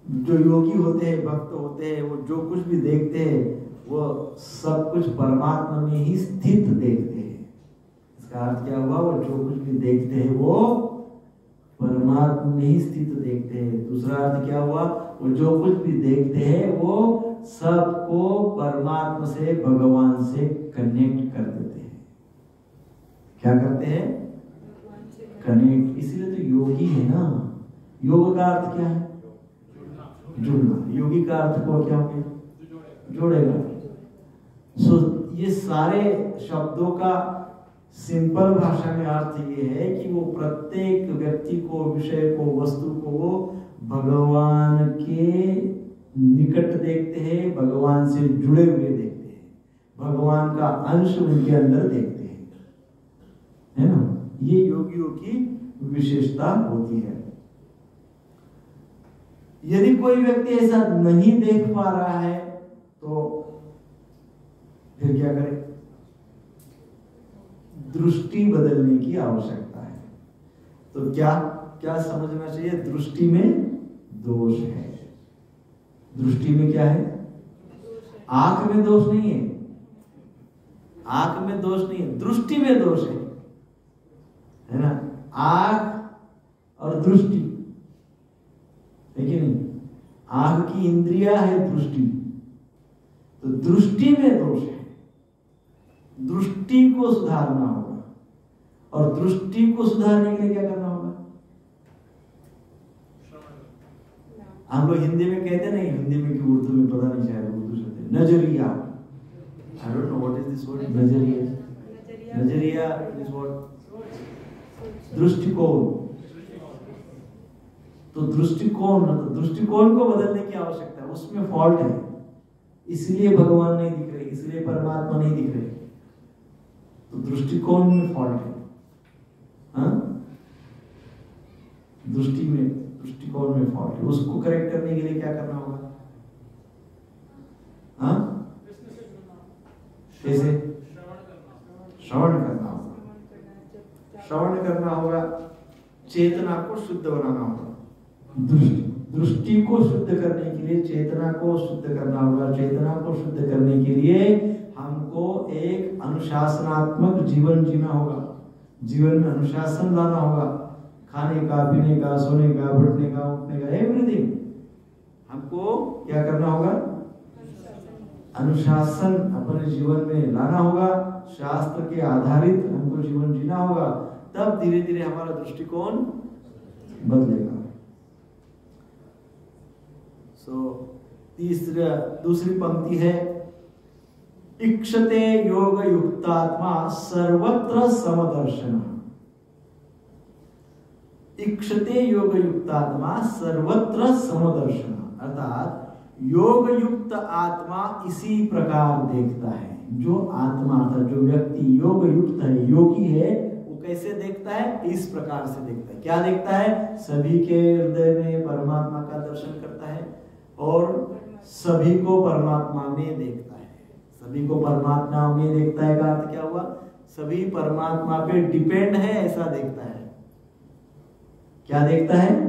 जो योगी होते हैं, भक्त होते हैं, वो जो कुछ भी देखते हैं वो सब कुछ परमात्मा में ही स्थित देखते हैं। इसका अर्थ क्या हुआ? वो जो कुछ भी देखते हैं वो परमात्मा में ही स्थित देखते हैं। दूसरा अर्थ क्या हुआ? वो जो कुछ भी देखते हैं वो सबको परमात्मा से, भगवान से कनेक्ट कर देते हैं। क्या करते हैं? कनेक्ट। इसलिए तो योगी है ना। योग का अर्थ क्या है? जुड़ना। योगी का अर्थ को क्या हो? जोड़ेगा। सो ये सारे शब्दों का सिंपल भाषा में अर्थ ये है कि वो प्रत्येक व्यक्ति को, विषय को, वस्तु को भगवान के निकट देखते हैं, भगवान से जुड़े हुए देखते हैं, भगवान का अंश उनके अंदर देखते हैं, है ना? ये योगियों की विशेषता होती है। यदि कोई व्यक्ति ऐसा नहीं देख पा रहा है तो फिर क्या करे? दृष्टि बदलने की आवश्यकता है। तो क्या क्या समझना चाहिए? दृष्टि में दोष है। दृष्टि में क्या है? आंख में दोष नहीं है, आंख में दोष नहीं है, दृष्टि में दोष है ना? आंख और दृष्टि है कि नहीं? आंख की इंद्रिया है दृष्टि, तो दृष्टि में दोष है। दृष्टि को सुधारना होगा, और दृष्टि को सुधारने के लिए क्या करना होगा? हम लोग हिंदी में कहते नहीं, हिंदी में कि उर्दू में पता नहीं, शायद उर्दू से नजरिया। I don't know what is this word नजरिया। नजरिया इज व्हाट? दृष्टिकोण। तो दृष्टिकोण को बदलने की आवश्यकता है, उसमें फॉल्ट है, इसलिए भगवान नहीं दिख रहे, इसलिए परमात्मा नहीं दिख रहे, तो दृष्टिकोण में फॉल्ट है। हाँ, दृष्टिकोण में फॉल्ट है, उसको करेक्ट करने के लिए क्या करना होगा? हाँ, कैसे? श्रवण करना होगा, श्रवण करना होगा, चेतना को शुद्ध बनाना होगा। दृष्टि को शुद्ध करने के लिए चेतना को शुद्ध करना होगा। चेतना को शुद्ध करने के लिए हमको एक अनुशासनात्मक जीवन जीना होगा, जीवन में अनुशासन लाना होगा, खाने का, पीने का, सोने का, बैठने का, उठने का, एवरीथिंग हमको क्या करना होगा? अनुशासन अपने जीवन में लाना होगा, शास्त्र के आधारित हमको जीवन जीना होगा, तब धीरे धीरे हमारा दृष्टिकोण बदलेगा। दूसरी पंक्ति है, इक्षते योग युक्तात्मा सर्वत्र समदर्शन। इक्षते योग युक्तात्मा सर्वत्र समदर्शन, अर्थात योग युक्त आत्मा इसी प्रकार देखता है। जो आत्मा अर्थात जो व्यक्ति योग युक्त है, योगी है, वो कैसे देखता है? इस प्रकार से देखता है। क्या देखता है? सभी के हृदय में परमात्मा का दर्शन करता है और सभी को परमात्मा में देखता है। सभी को परमात्मा में देखता है का अर्थ क्या हुआ? सभी परमात्मा पे डिपेंड है ऐसा देखता है। क्या देखता है?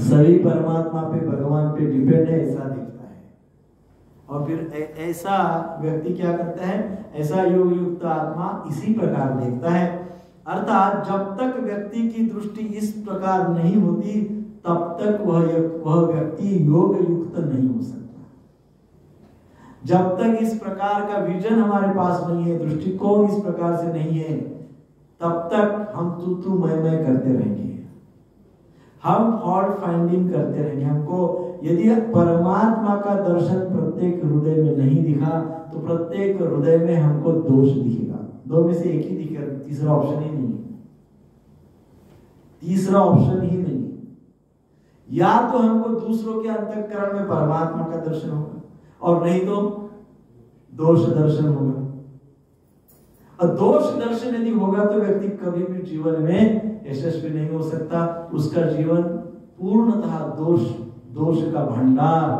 सभी परमात्मा पे, भगवान पे डिपेंड है ऐसा देखता है। और फिर ऐसा व्यक्ति क्या करता है? ऐसा योग युक्त आत्मा इसी प्रकार देखता है। अर्थात जब तक व्यक्ति की दृष्टि इस प्रकार नहीं होती तब तक वह व्यक्ति योग युक्त नहीं हो सकता। जब तक इस प्रकार का विजन हमारे पास नहीं है, दृष्टिकोण इस प्रकार से नहीं है, तब तक हम तू मैं करते रहेंगे, हम फॉल्ट फाइंडिंग करते रहेंगे। हमको यदि परमात्मा का दर्शन प्रत्येक हृदय में नहीं दिखा तो प्रत्येक हृदय में हमको दोष दिखेगा। दो में से एक ही दिखेगा, तीसरा ऑप्शन ही नहीं है। तीसरा ऑप्शन ही नहीं। या तो हमको दूसरों के अंतःकरण में परमात्मा का दर्शन होगा और नहीं तो दोष दर्शन होगा। और दोष दर्शन यदि होगा तो व्यक्ति कभी भी जीवन में यशस्वी नहीं हो सकता। उसका जीवन पूर्णतः दोष का भंडार,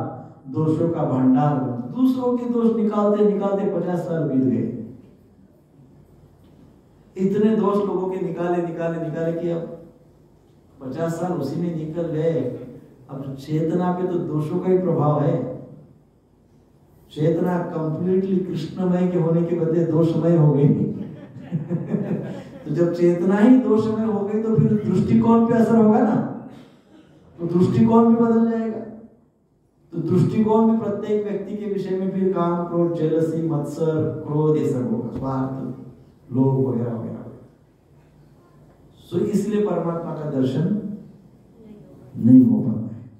दोषों का भंडार। दूसरों के दोष निकालते निकालते 50 साल बीत गए। इतने दोष लोगों के निकाले कि अब 50 साल उसी में निकल गए। अब चेतना पे तो दोषों का ही प्रभाव है। चेतना कंप्लीटली कृष्णमय के होने के बदले दोषमय हो गई। तो जब चेतना ही दोषमय हो गई तो फिर दृष्टिकोण पे असर होगा ना, तो दृष्टिकोण भी बदल जाएगा। तो दृष्टिकोण में प्रत्येक व्यक्ति के विषय में फिर काम, क्रोध, जेलसी, मत्सर, क्रोध, ये सब होगा, स्वार्थ, लोभ वगैरह वगैरह। सो इसलिए परमात्मा का दर्शन नहीं हो पाता है।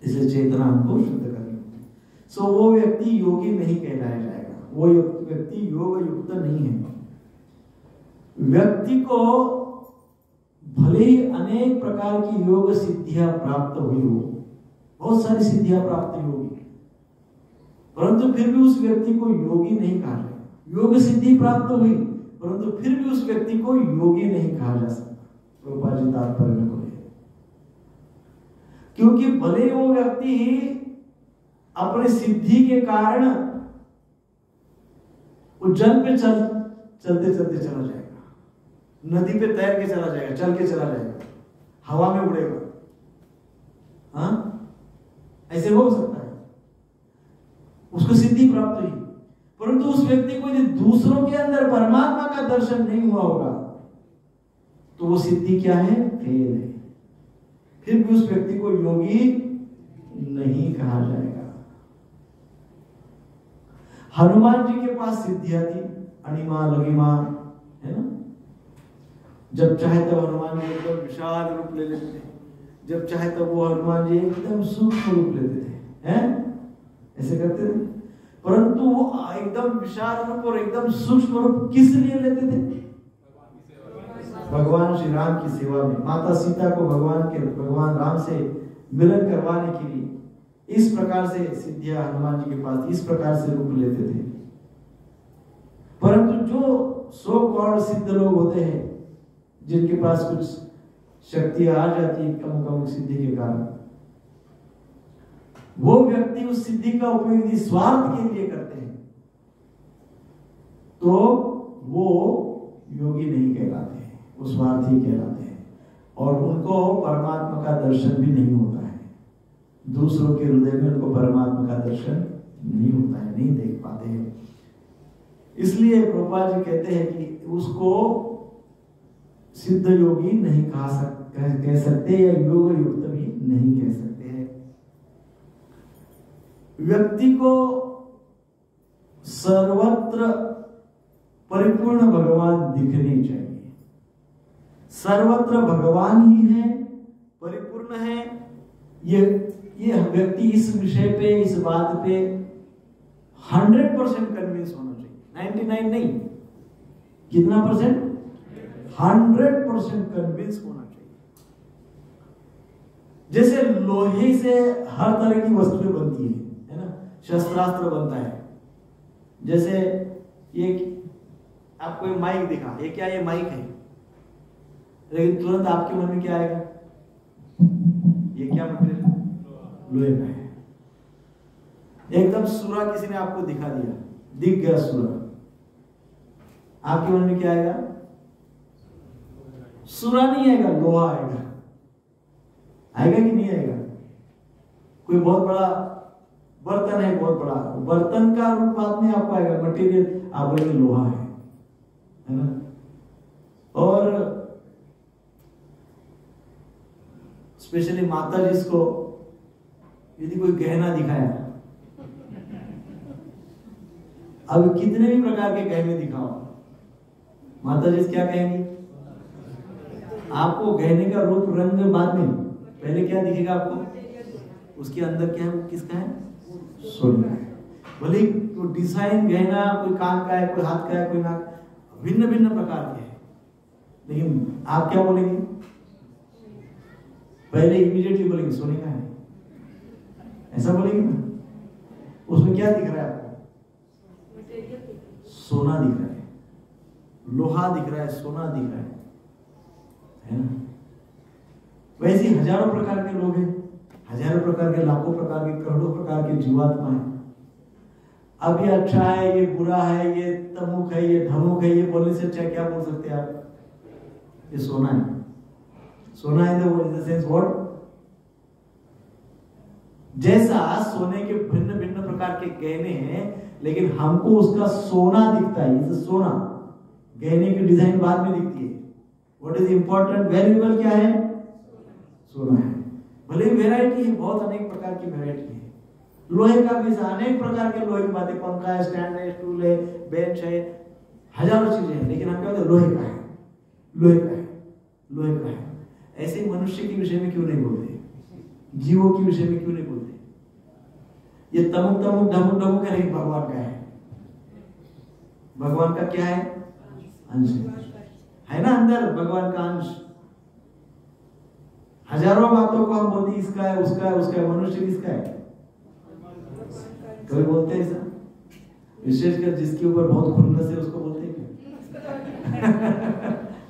इसलिए चेतना हमको शुद्ध करनी होती है। सो वो व्यक्ति योगी नहीं कहलाया जाएगा, वो व्यक्ति योग युक्त नहीं है। व्यक्ति को भले ही अनेक प्रकार की योग सिद्धियां प्राप्त हुई हो, बहुत सारी सिद्धियां प्राप्त होगी, परंतु फिर भी उस व्यक्ति को योगी नहीं कहा जाएगा। योग सिद्धि प्राप्त हुई परंतु फिर भी उस व्यक्ति को योगी नहीं कहा जा सकता। प्रभुपाद जी तात्पर्य में बोले, क्योंकि भले वो व्यक्ति अपने सिद्धि के कारण वो जल पे चलते चलते चला जाएगा, नदी पे तैर के चला जाएगा, चल के चला जाएगा, हवा में उड़ेगा। हाँ, ऐसे हो सकता है, उसको सिद्धि प्राप्त हुई। परंतु उस व्यक्ति को यदि दूसरों के अंदर परमात्मा का दर्शन नहीं हुआ होगा तो वो सिद्धि क्या है? फेल है। फिर भी उस व्यक्ति को योगी नहीं कहा जाएगा। हनुमान जी के पास सिद्धियां थी, अणिमा लघिमा, है ना। जब चाहे तब हनुमान जी एकदम विशाल रूप ले लेते थे, जब चाहे तब वो हनुमान जी एकदम सूक्ष्म रूप लेते थे, हैं? ऐसे करते थे। परंतु वो एकदम विशाल रूप और एकदम सूक्ष्म रूप किस लिए लेते थे? भगवान श्री राम की सेवा में, माता सीता को भगवान राम से मिलन करवाने के लिए इस प्रकार से सिद्धियां हनुमान जी के पास इस प्रकार से रूप लेते थे। परंतु जो सो कॉल्ड सिद्ध लोग होते हैं, जिनके पास कुछ शक्तियां आ जाती है कम सिद्धि के कारण, वो व्यक्ति उस सिद्धि का उपयोग यदि स्वार्थ के लिए करते हैं तो वो योगी नहीं कहलाते हैं, वो स्वार्थी कहलाते हैं और उनको परमात्मा का दर्शन भी नहीं होता है। दूसरों के हृदय में उनको परमात्मा का दर्शन नहीं होता है, नहीं देख पाते हैं। इसलिए प्रभुपाद जी कहते हैं कि उसको सिद्ध योगी नहीं कह सकते या योग युक्त भी नहीं कह सकते हैं। व्यक्ति को सर्वत्र परिपूर्ण भगवान दिखने चाहिए। सर्वत्र भगवान ही है, परिपूर्ण है। ये व्यक्ति इस विषय पे, इस बात पे 100% कन्विंस होना चाहिए। 99 नहीं, कितना परसेंट? 100% कन्विंस होना चाहिए। जैसे लोहे से हर तरह की वस्तुएं बनती है ना, शस्त्रास्त्र बनता है। जैसे ये आपको एक माइक दिखा, ये क्या, ये माइक है, लेकिन तुरंत आपके मन में क्या आएगा? ये क्या मटेरियल? लोहे का है। एकदम सूरा किसी ने आपको दिखा दिया, दिख गया सूरा, आपके मन में क्या आएगा? सूरा नहीं आएगा, लोहा आएगा। आएगा कि नहीं आएगा? कोई बहुत बड़ा बर्तन है, बहुत बड़ा बर्तन का रूप बाद में आपको आएगा, मटेरियल आप बोलेंगे लोहा है ना। और स्पेशली माता जी को यदि कोई गहना दिखाया, अब कितने भी प्रकार के गहने दिखाओ, माता जी क्या कहेंगी? आपको गहने का रूप रंग बाद में, पहले क्या दिखेगा आपको? उसके अंदर क्या है, किसका है? सोना है। भले कोई डिजाइन गहना, कोई कान का है, कोई हाथ का है, कोई नाक, भिन्न भिन्न प्रकार के हैं, लेकिन आप क्या बोलेंगे? पहले इमीडिएटली बोलेंगे सोने का है, ऐसा बोलेंगे ना। उसमें क्या दिख रहा है आपको? सोना दिख रहा है, लोहा दिख रहा है, सोना दिख रहा है ना। वैसे हजारों प्रकार के लोग हैं, हजारों प्रकार के, लाखों प्रकार के, करोड़ों प्रकार के जीवात्मा है। अब ये अच्छा है, ये बुरा है, ये तमुख है, ये धमुख है, ये बोलने से अच्छा क्या बोल सकते हैं आप? ये सोना है। सोना है तो इन द सेंस व्हाट? जैसा सोने के भिन्न भिन्न प्रकार के गहने हैं, लेकिन हमको उसका सोना दिखता है, ये सोना। गहने की डिजाइन बाद में दिखती है। व्हाट इज इंपॉर्टेंट, वैल्यूएबल क्या है? सोना है। भले ही वेराइटी है, बहुत अनेक प्रकार की वेराइटी है। लोहे का भी अनेक प्रकार के लोहे की बातें, पंखा है, स्टैंड है, स्टूल है, बेंच है, हजारों चीजें हैं, लेकिन हम क्या बोलते हैं? लोहे का है, लोहे का है, लोहे का है। ऐसे मनुष्य के विषय में क्यों नहीं बोलते? जीवों के विषय में क्यों नहीं बोलते? ये तमुक तमुक ढमुक ढमुक है, लेकिन भगवान का है। भगवान का क्या है? अंश है ना, अंदर भगवान का अंश। हजारों बातों को हम बोलते, इसका है, उसका है, उसका है। मनुष्य किसका है? कभी बोलते हैं ऐसा? विशेषकर जिसके ऊपर बहुत खुन्नस है उसको बोलते हैं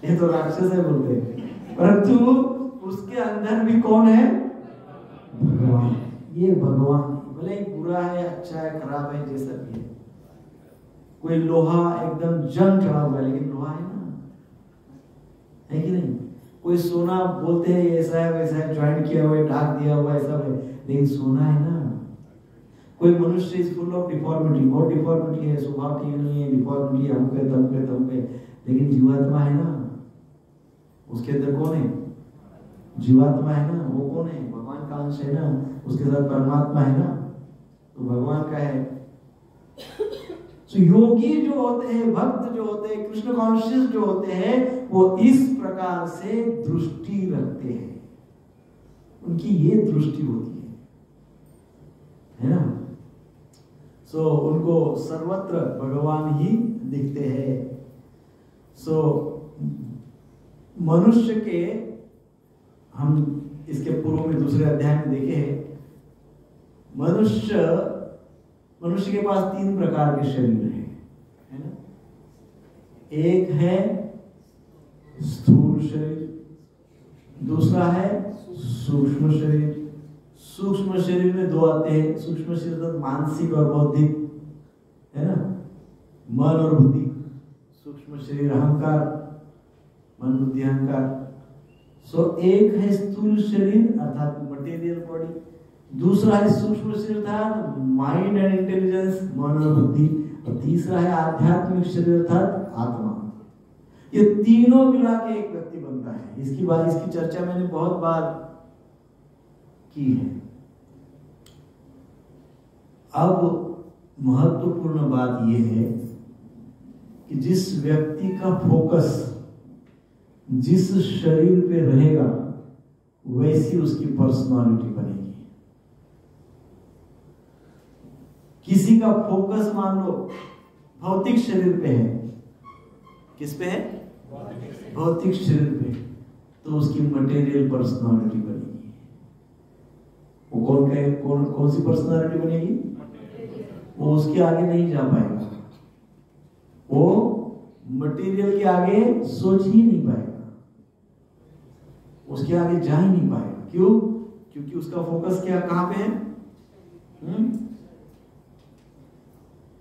ये तो राक्षस है बोलते हैं, परंतु उसके अंदर भी कौन है? भगवान। ये भगवान भले ही बुरा है, अच्छा है, खराब है, जैसा भी है। कोई लोहा एकदम जंग चढ़ा हुआ है, लेकिन लोहा है ना, है कि नहीं? कोई सोना बोलते हैं ऐसा है, वैसा है, ज्वाइंट किया हुआ है, ढाक दिया हुआ है, सब है, लेकिन सोना है ना। कोई मनुष्य इज फुल ऑफ डिफॉर्मिटी, बहुत डिफॉर्मिटी है, स्वभाव ठीक नहीं है, डिफॉर्मिटी है, हमके तमके तमके, लेकिन जीवात्मा है ना। उसके अंदर कौन है? जीवात्मा है ना। वो कौन है? भगवान का अंश है ना, उसके साथ परमात्मा है ना, तो भगवान का है। तो योगी जो होते हैं, भक्त जो होते हैं, कृष्ण कॉन्शियस जो होते हैं, वो इस प्रकार से दृष्टि रखते हैं। उनकी ये दृष्टि होती है ना। सो उनको सर्वत्र भगवान ही दिखते हैं। सो मनुष्य के, हम इसके पूर्व में दूसरे अध्याय में देखे हैं, मनुष्य के पास 3 प्रकार के शरीर है ना। एक है स्थूल शरीर, दूसरा है सूक्ष्म शरीर। सूक्ष्म शरीर में 2 आते हैं। सूक्ष्म शरीर तो मानसिक और बौद्धिक है ना, मन और बुद्धि। सूक्ष्म शरीर अहंकार, मन बुद्धि अहंकार। एक है स्थूल शरीर अर्थात मटेरियल बॉडी, दूसरा है सूक्ष्म शरीर अर्थात माइंड एंड इंटेलिजेंस, मन और बुद्धि, और तीसरा है आध्यात्मिक शरीर अर्थात आत्मा। ये तीनों मिला के एक व्यक्ति बनता है। इसकी चर्चा मैंने बहुत बार की है। अब महत्वपूर्ण बात यह है कि जिस व्यक्ति का फोकस जिस शरीर पे रहेगा वैसी उसकी पर्सनालिटी बनेगी। किसी का फोकस मान लो भौतिक शरीर पे है, किस पे है? भौतिक शरीर पे, तो उसकी मटेरियल पर्सनालिटी बनेगी। वो कौन सी पर्सनालिटी बनेगी? वो उसके आगे नहीं जा पाएगा, वो मटेरियल के आगे सोच ही नहीं पाएगा, उसके आगे जा ही नहीं पाएगा। क्यों? क्योंकि उसका फोकस कहां पे है?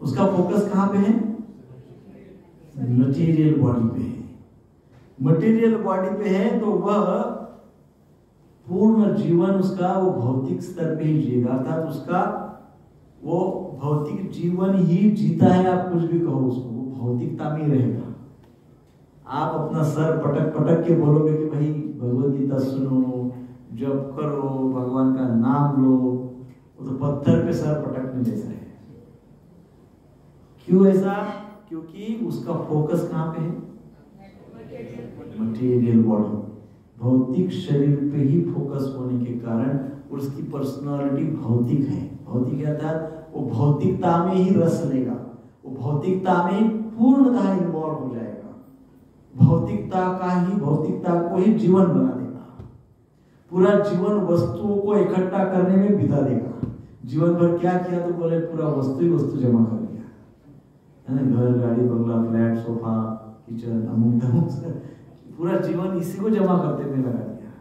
उसका फोकस कहां पे है? मटेरियल बॉडी पे है। मटेरियल बॉडी पे है तो वह पूर्ण जीवन उसका वो भौतिक स्तर पे ही जिएगा, अर्थात उसका वो भौतिक जीवन ही जीता है। आप कुछ भी कहो उसको, वो भौतिकता में रहेगा। आप अपना सर पटक पटक के बोलोगे कि भाई भगवद गीता सुनो, जप करो, भगवान का नाम लो, वो तो पत्थर पे सर पटकने जैसा है। क्यों ऐसा? क्योंकि उसका फोकस कहां पे है? मटेरियल बॉडी, भौतिक शरीर पे ही फोकस होने के कारण उसकी पर्सनालिटी भौतिक है। भौतिक अर्थात वो भौतिकता में ही रस लेगा, वो भौतिकता में पूर्णतः इन्वॉल्व हो जाएगा। भौतिकता को ही जीवन बना देगा। पूरा जीवन वस्तुओं को इकट्ठा करने में बिता देगा। जीवन भर क्या किया तो बोले पूरा वस्तु जमा कर दिया है ना, घर, गाड़ी, बंगला, फ्लैट, सोफा, किचन, अमुक तमुक, पूरा जीवन इसी को जमा करते में लगा दिया।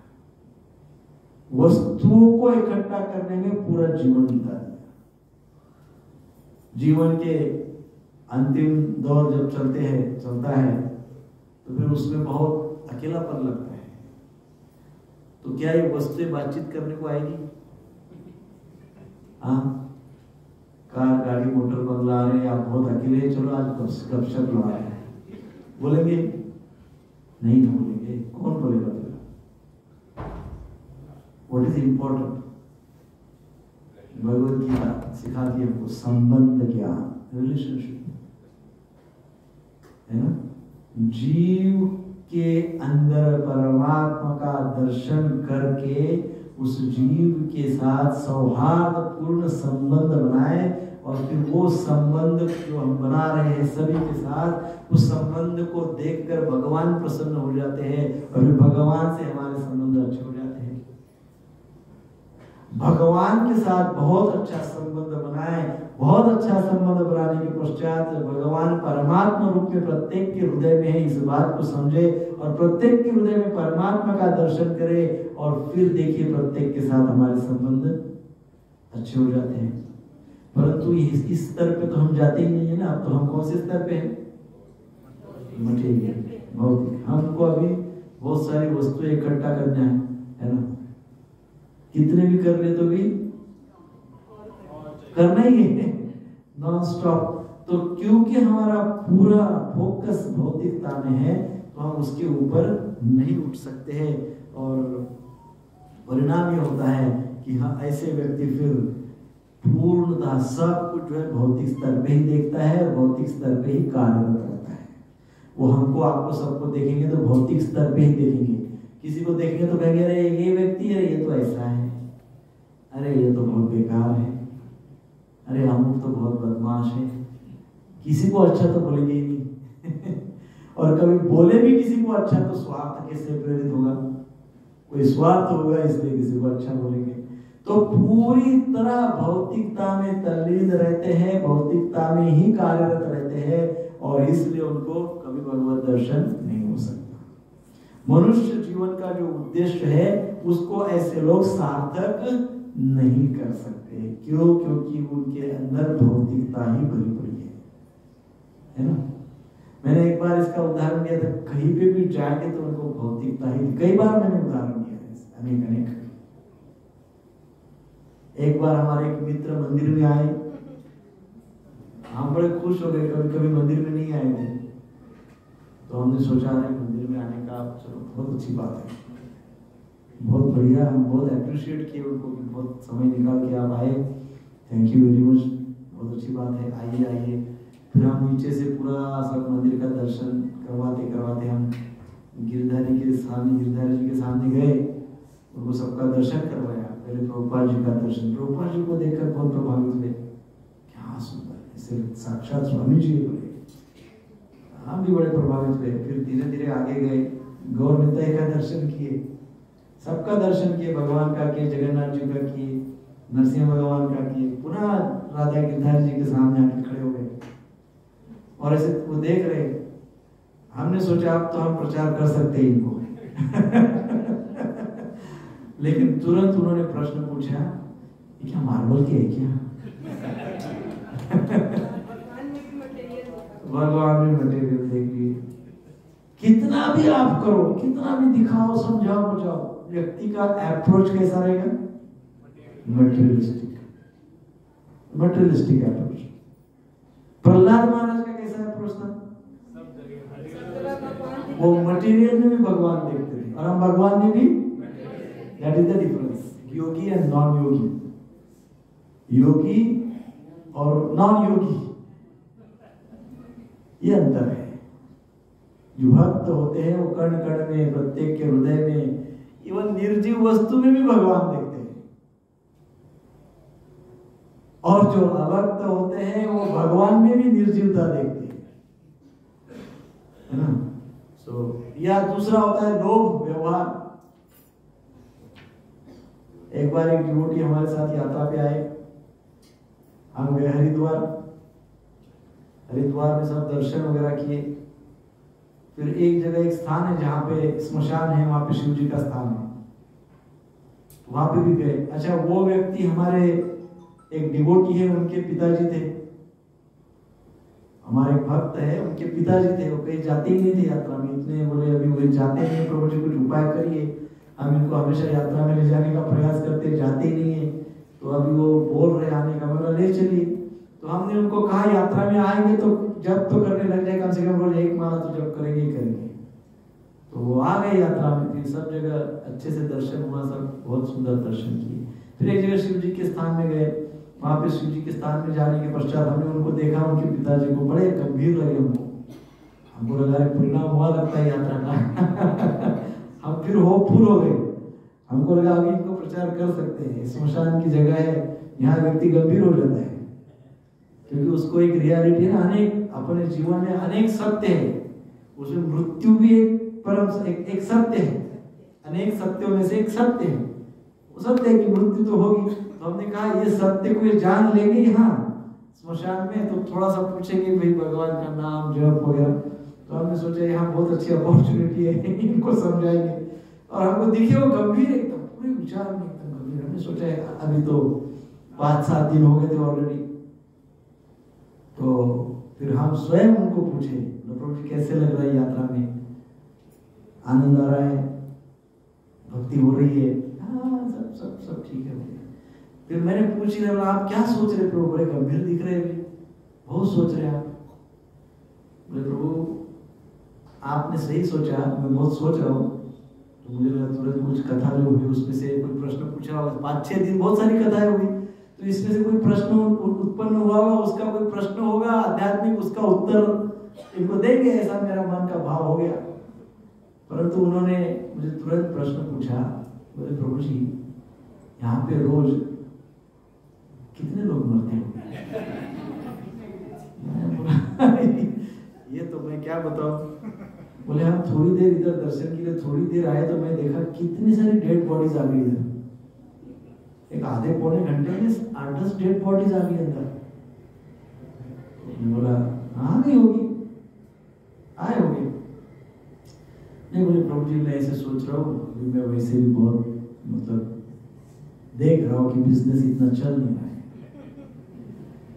वस्तुओं को इकट्ठा करने में पूरा जीवन बिता दिया। जीवन के अंतिम दौर जब चलता है तो फिर उसमें बहुत अकेलापन लगता है। तो क्या ये वस्तुएं बातचीत करने को आएगी? कार, गाड़ी, मोटर, बंगला आ रहे हैं, आप बहुत अकेले हैं, चलो आज गपशप लगा रहे हैं, बोलेंगे? नहीं बोलेंगे। कौन बोलेगा फिर? What is important? Bhagavad Gita सिखाती है हमको संबंध ज्ञान, रिलेशनशिप है ना। जीव के अंदर परमात्मा का दर्शन करके उस जीव के साथ सौहार्दपूर्ण संबंध बनाए, और फिर वो संबंध जो हम बना रहे हैं सभी के साथ, उस संबंध को देखकर भगवान प्रसन्न हो जाते हैं, और फिर भगवान से हमारे संबंध अच्छे हो जाते हैं। भगवान के साथ बहुत अच्छा संबंध बनाए, बहुत अच्छा संबंध बनाने के पश्चात भगवान परमात्मा रूप में प्रत्येक के हृदय में है, इस बात को समझे और प्रत्येक के हृदय में परमात्मा का दर्शन करे, और फिर देखिए प्रत्येक के साथ हमारे संबंध अच्छे हो जाते हैं। परंतु इस स्तर पे तो हम जाते ही नहीं है ना। अब तो हम कौन से स्तर पे हैं? मटेरियल, भौतिक। हमको अभी बहुत सारी वस्तुएं इकट्ठा करना है ना, कितने भी कर ले तो भी करना ही है नॉन स्टॉप। तो क्योंकि हमारा पूरा फोकस भौतिकता में है तो हम उसके ऊपर नहीं उठ सकते हैं, और परिणाम ये होता है कि हाँ, ऐसे व्यक्ति फिर पूर्णतः सब कुछ जो है भौतिक स्तर पे ही देखता है, भौतिक स्तर पे ही कार्यरत रहता है। वो हमको, आपको, सबको देखेंगे तो भौतिक स्तर पे ही देखेंगे। किसी को देखेंगे तो कहेंगे अरे ये व्यक्ति है, ये तो ऐसा है, अरे ये तो बहुत बेकार है, अरे अमुक तो बहुत बदमाश है। किसी को अच्छा तो बोलेंगे ही नहीं। और कभी बोले भी किसी को अच्छा तो स्वार्थ कैसे प्रेरित होगा, कोई स्वार्थ होगा इसलिए किसी को अच्छा बोलेंगे। तो पूरी तरह भौतिकता में तल्लीन रहते हैं, भौतिकता में ही कार्यरत रहते हैं और इसलिए उनको कभी भगवत दर्शन नहीं हो सकता। मनुष्य जीवन का जो उद्देश्य है उसको ऐसे लोग सार्थक नहीं कर सकते। क्यों? क्योंकि उनके अंदर भौतिकता ही भरी पड़ी है ना। मैंने एक बार इसका उदाहरण दिया था, कहीं पे भी जाएंगे तो उनको भौतिकता ही, कई बार मैंने उदाहरण दिया है अनेक अनेक। एक बार हमारे एक मित्र मंदिर में आए, हम बड़े खुश हो गए, कभी कभी मंदिर में नहीं आए थे, तो हमने सोचा नहीं मंदिर में आने का, चलो बहुत अच्छी बात है, बहुत बढ़िया, हम बहुत अप्रिशिएट किए उनको कि बहुत समय निकाल के आप आए, थैंक यू वेरी मच, बहुत अच्छी बात है, आइए आइए। फिर हम नीचे से पूरा सब मंदिर का दर्शन करवाते करवाते हम गिरधारी जी के सामने गए, उनको सबका दर्शन करवाया। पहले प्रभुपाद जी का दर्शन, प्रभुपाद जी को देखकर बहुत प्रभावित हुए, क्या सुंदर, ऐसे साक्षात स्वामी जी बोले, हम भी बड़े प्रभावित हुए। फिर धीरे धीरे आगे गए, गौर निताई का दर्शन किए, सबका दर्शन किए, भगवान का किए, जगन्नाथ जी का किए, नरसिंह भगवान का किए, पुनः राधा गिरधारी जी के सामने आके खड़े हो गए और ऐसे वो देख रहे। हमने सोचा अब तो हम प्रचार कर सकते हैं इनको लेकिन तुरंत उन्होंने प्रश्न पूछा, ये क्या मार्बल के है क्या? भगवान में मटेरियल देखिए, कितना भी आप करो, कितना भी दिखाओ, समझाओ बुझाओ, व्यक्ति का अप्रोच कैसा रहेगा? Materialistic, materialistic approach. Prahlad Maharaj का कैसा अप्रोच था? वो मटेरियल में भी भगवान देखते थे और हम भगवान में भी। That is the difference, yogi and non yogi, yogi और नॉन योगी, ये अंतर है। जो भक्त होते हैं वो कण कण में, प्रत्येक के हृदय में, इवन निर्जीव वस्तु में भी भगवान देखते हैं, और जो अभक्त होते हैं वो भगवान में भी निर्जीवता देखते हैं, है ना। या दूसरा होता है लोभ, व्यवहार। एक बार एक डिवोटी हमारे साथ यात्रा पे आए, हम गए हरिद्वार, हरिद्वार में सब दर्शन वगैरह किए। फिर एक जगह एक स्थान है जहाँ पे स्मशान है, वहां पे शिव जी का स्थान है, वहां पे भी गए। अच्छा, वो व्यक्ति हमारे एक डिवोटी है, उनके पिताजी थे, हमारे भक्त है, उनके पिताजी थे, वो कहीं जाते ही नहीं थे यात्रा में। इतने बोले अभी वो जाते नहीं, प्रभु जी कुछ उपाय करिए, हम इनको हमेशा यात्रा में ले जाने का प्रयास करते, जाते ही नहीं है, तो अभी वो बोल रहे आने का, बोला ले चलिए। तो हमने उनको कहा यात्रा में आएंगे तो जब तो करने लग जाए, कम से कम रोज 1 माला तो जब करेंगे ही करेंगे। तो वो आ गए यात्रा में, फिर सब जगह अच्छे से दर्शन हुआ, सब बहुत सुंदर दर्शन किए। फिर एक जगह शिव जी के स्थान में गए, वहां पे शिव जी के स्थान में जाने के पश्चात हमने उनको देखा, उनके पिताजी को बड़े गंभीर लगे हमको लगा परिणाम हुआ लगता है यात्रा का हम फिर होपफुल हो गए, हमको लगा अभी इनको प्रचार कर सकते हैं, स्मशान की जगह है, यहाँ व्यक्ति गंभीर हो जाता है, क्योंकि उसको एक रियलिटी है, अनेक अपने जीवन में अनेक सत्य है, उसमें मृत्यु भी एक परम एक सत्य है, अनेक सत्यों में से एक सत्य है, वो सत्य है कि मृत्यु तो होगी। तो हमने कहा ये सत्य को ये जान लेंगे यहाँ स्मशान में, तो थोड़ा सा पूछेंगे भाई भगवान का नाम जप वगैरह। तो हमने सोचा यहाँ बहुत अच्छी अपॉर्चुनिटी है, इनको समझाएंगे। और हमको दिखे वो गंभीर एकदम, पूरे विचार में एकदम गंभीर। हमने सोचा अभी तो 5-7 दिन हो गए थे ऑलरेडी, तो फिर हम स्वयं उनको पूछे, प्रभु जी कैसे लग रहा है यात्रा में, आनंद आ रहा है, भक्ति हो रही है? हाँ सब सब सब ठीक है। फिर मैंने पूछ ही रहा, आप क्या सोच रहे प्रभु, बड़े गंभीर दिख रहे हैं, बहुत सोच रहे हैं आप। बोले प्रभु आपने सही सोचा, मैं बहुत सोच रहा हूँ। तो मुझे लगा तुरंत कुछ कथा जो हुई उसमें से कोई प्रश्न पूछा होगा, 5-6 दिन बहुत सारी कथाएं हुई, तो इसमें से कोई प्रश्न उत्पन्न हुआ होगा, उसका कोई प्रश्न होगा आध्यात्मिक, उसका उत्तर इनको देंगे, ऐसा मेरा मन का भाव हो गया। परंतु उन्होंने मुझे तुरंत प्रश्न पूछा, बोले प्रभु जी यहाँ पे रोज कितने लोग मरते होंगे? ये तो मैं क्या बताऊं, बोले हम थोड़ी देर इधर दर्शन के लिए थोड़ी देर आए तो मैं देखा कितनी सारी डेड बॉडीज आ गई इधर। एक आधे पौने घंटे में 8-10 डेड बॉडीज आ गई अंदर। बोला आ गई होगी, आए होगी। नहीं बोले प्रभु जी मैं ऐसे सोच रहा हूँ, मैं वैसे भी बहुत मतलब देख रहा हूँ कि बिजनेस इतना चल नहीं रहा है,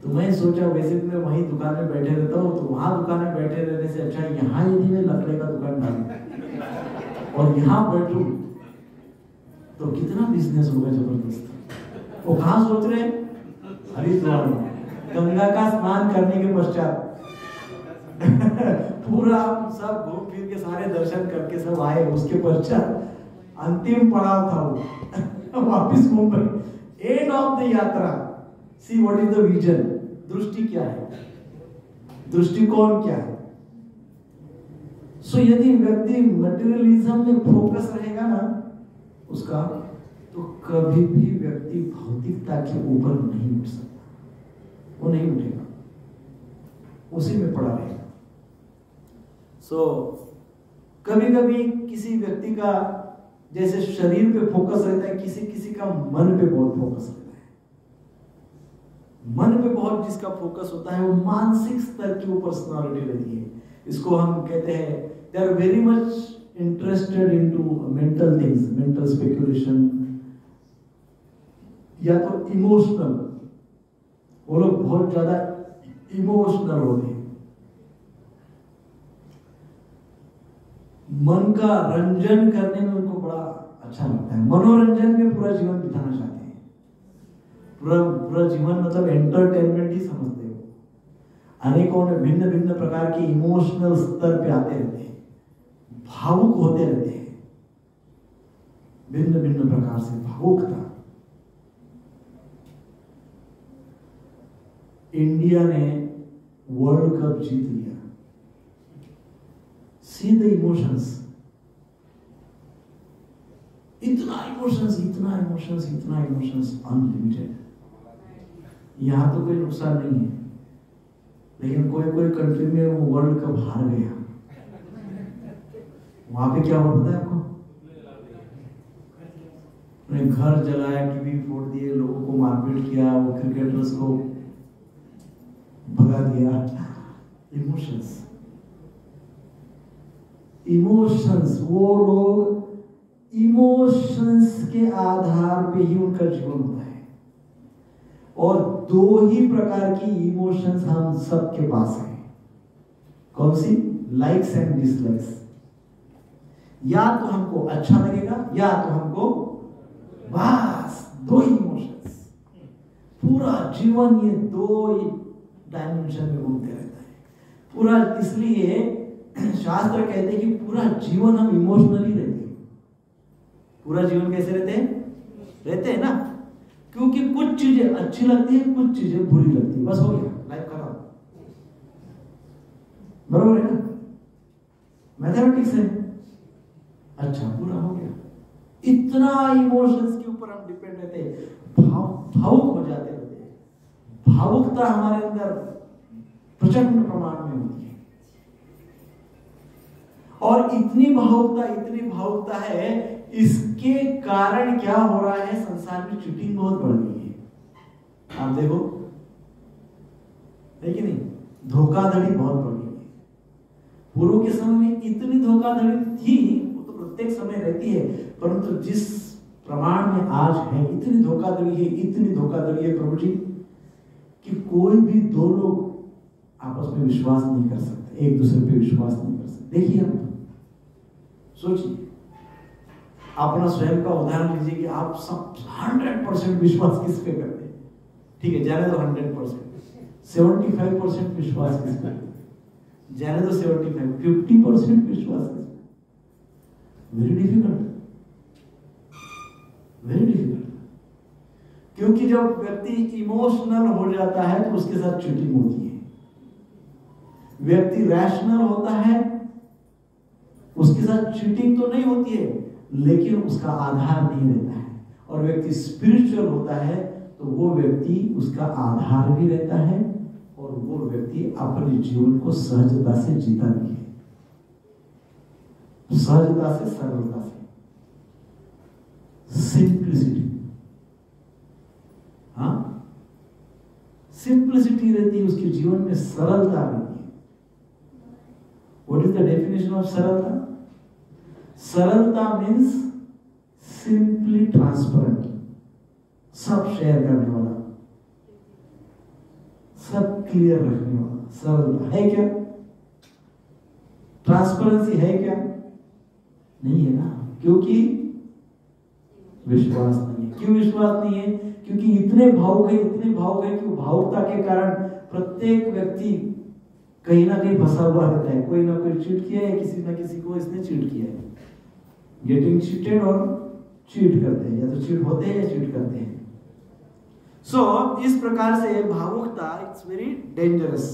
तो मैं सोचा वैसे भी मैं वहीं दुकान में बैठे रहता हूँ, तो वहां दुकान में बैठे रहने से अच्छा यहाँ यदि मैं लकड़े का दुकान डालूं और यहाँ बैठूं तो कितना बिजनेस होगा जबरदस्त। वो कहाँ सोच रहे हैं? हरिद्वार में गंगा का स्नान करने के पश्चात पूरा सब घूम फिर के सारे दर्शन करके सब आए, उसके पश्चात अंतिम पड़ाव था वो वापिस मुंबई, एंड ऑफ द यात्रा। See what is the vision, दृष्टि क्या है, दृष्टिकोण क्या है। सो यदि व्यक्ति मटेरियलिज्म में फोकस रहेगा ना उसका, तो कभी भी व्यक्ति भौतिकता के ऊपर नहीं उठ सकता, वो नहीं उठेगा, उसी में पड़ा रहेगा। सो कभी कभी किसी व्यक्ति का जैसे शरीर पे फोकस रहता है, किसी किसी का मन पे बहुत फोकस रहता है। मन पे बहुत जिसका फोकस होता है वो मानसिक स्तर की वो पर्सनालिटी रहती है। इसको हम कहते हैं they are very much interested into mental things, mental speculation, या तो इमोशनल, वो लोग बहुत ज्यादा इमोशनल होते हैं। मन का रंजन करने में उनको बड़ा अच्छा लगता है, मनोरंजन में पूरा जीवन बिताना चाहते हैं। पूरा जीवन मतलब एंटरटेनमेंट ही समझते हो। अनेकों भिन्न भिन्न प्रकार के इमोशनल स्तर पे आते रहते हैं, भावुक होते रहते हैं, भिन्न भिन्न प्रकार से भावुकता। इंडिया ने वर्ल्ड कप जीत लिया। सी द इमोशंस, इतना इमोशंस, इतना इमोशंस, इतना इमोशंस, अनलिमिटेड। यहां तो कोई नुकसान नहीं है, लेकिन कोई कोई कंट्री में वो वर्ल्ड कप हार गया, वहां पे क्या हुआ पता है आपको? घर जलाया, टीवी फोड़ दिए, लोगों को मारपीट किया, वो क्रिकेटर्स को भगा दिया। इमोशंस, इमोशंस, वो लोग इमोशंस के आधार पे ही उनका जीवन होता है। और दो ही प्रकार की इमोशंस हम सबके पास है। कौन सी? Likes and dislikes. या तो हमको अच्छा लगेगा या तो हमको, बस दो ही इमोशंस। पूरा जीवन ये दो डायमेंशन में घूमते रहता है पूरा। इसलिए शास्त्र कहते हैं कि पूरा जीवन हम इमोशनली रहते हैं। पूरा जीवन कैसे रहते हैं ना, क्योंकि कुछ चीजें अच्छी लगती है, कुछ चीजें बुरी लगती है, बस हो गया, लाइफ खत्म। बरोबर है ना? मैथमेटिक्स है। अच्छा पूरा हो गया। इतना इमोशंस के ऊपर हम डिपेंड रहते हैं, भावुक हो जाते रहते हैं। भावुकता हमारे अंदर प्रचंड प्रमाण में होती है। और इतनी भावुकता है, इसके कारण क्या हो रहा है, संसार में चीटिंग बहुत बढ़ गई है। आप देखो, है कि नहीं? धोखाधड़ी बहुत बढ़ गई है। पूर्व के समय में इतनी धोखाधड़ी थी, वो तो प्रत्येक समय रहती है, परंतु जिस प्रमाण में आज है, इतनी धोखाधड़ी है प्रभु जी, कि कोई भी दो लोग आपस में विश्वास नहीं कर सकते, एक दूसरे पे विश्वास नहीं कर सकते। देखिए आप सोचिए, अपना स्वयं का उदाहरण लीजिए कि आप सब 100% विश्वास किस पे करते हैं? ठीक है, जाने दो 100%, 75% विश्वास किस पे? जाने दो 75, 50% विश्वास किस पे? Very difficult, very difficult. क्योंकि जब व्यक्ति इमोशनल हो जाता है तो उसके साथ चीटिंग होती है। व्यक्ति रैशनल होता है, उसके साथ चीटिंग तो नहीं होती है, लेकिन उसका आधार नहीं रहता है। और व्यक्ति स्पिरिचुअल होता है तो वो व्यक्ति, उसका आधार भी रहता है और वो व्यक्ति अपने जीवन को सहजता से जीता भी है। सहजता से, सरलता से, सिंप्लिसिटी। हाँ, सिंप्लिसिटी रहती है उसके जीवन में, सरलता रहती है। What is the definition of सरलता? सरलता मीन्स सिंपली ट्रांसपेरेंट, सब शेयर करने वाला, सब क्लियर रखने वाला। सरलता है क्या? ट्रांसपेरेंसी है क्या? नहीं है ना, क्योंकि विश्वास नहीं है। क्यों विश्वास नहीं है? क्योंकि इतने भावुक है, इतने भावुक है कि भावुकता के कारण प्रत्येक व्यक्ति कहीं ना कहीं फंसा हुआ रहता है। कोई ना कोई चीट किया है, किसी ना किसी को इसने चीट किया है। गेटिंग चीटेड और चीट करते हैं, या तो चीट होते हैं या चीट करते हैं। सो इस प्रकार से भावुकता इट्स वेरी डेंजरस।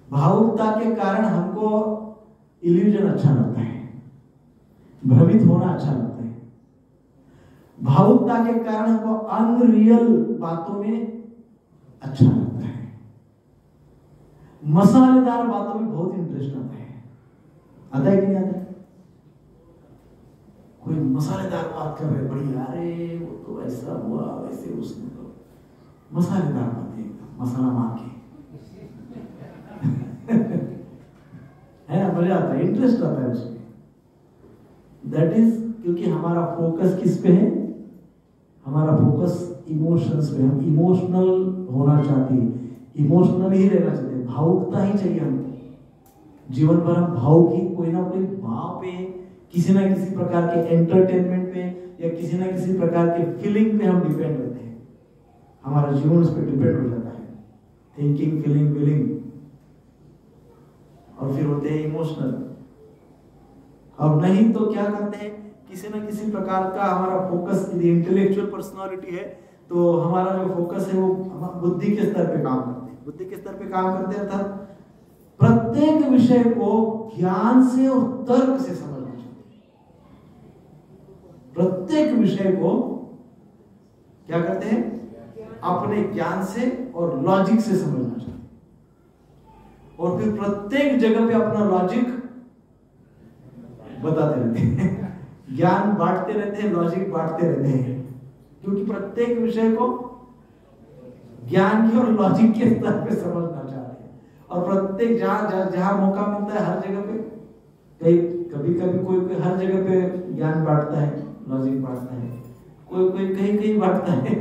भावुकता के कारण हमको इल्यूजन अच्छा लगता है, भ्रमित होना अच्छा लगता है। भावुकता के कारण हमको अनरियल बातों में अच्छा लगता है। मसालेदार बातों में बहुत इंटरेस्ट आता है। आता है कि नहीं आता है? कोई मसालेदार बात कर रहे, बढ़िया, अरे वो तो ऐसा हुआ, वैसे उसने तो, मसालेदार बातें एकदम मसाला मार के है ना, मजा आता है, इंटरेस्ट आता है उसमें। दैट इज क्योंकि हमारा फोकस किस पे है? हमारा फोकस इमोशंस पे। हम इमोशनल होना चाहते हैं, इमोशनल ही रहना चाहते हैं, भावुकता ही चाहिए हमको। जीवन भर हम भावुक ही, कोई ना कोई भाव पे, किसी ना किसी प्रकार के एंटरटेनमेंट पे या किसी ना किसी प्रकार के फीलिंग पे हम डिपेंड रहते हैं। हमारा जीवन उस पर डिपेंड हो जाता है। थिंकिंग, फीलिंग, विलिंग, और फिर होते हैं इमोशनल। और नहीं तो क्या करते हैं, किसी ना किसी प्रकार का हमारा फोकस, यदि इंटेलेक्चुअल पर्सनालिटी है तो हमारा जो फोकस है वो बुद्धि के स्तर पे काम करते हैं। बुद्धि के स्तर पे काम करते हैं अर्थात प्रत्येक विषय को ज्ञान से और तर्क से समझना चाहते हैं। प्रत्येक विषय को क्या करते हैं? अपने ज्ञान से और लॉजिक से समझना चाहते हैं। और फिर प्रत्येक जगह पे अपना लॉजिक बताते रहते हैं। ज्ञान बांटते रहते हैं, लॉजिक बांटते रहते हैं, क्योंकि प्रत्येक विषय को ज्ञान की और लॉजिक के स्तर पे समझना चाहते हैं। और प्रत्येक जहां मौका मिलता है हर जगह पे, कभी कभी कोई हर जगह पे ज्ञान बांटता है, लॉजिक बांटता है, कोई कहीं कहीं बांटता है।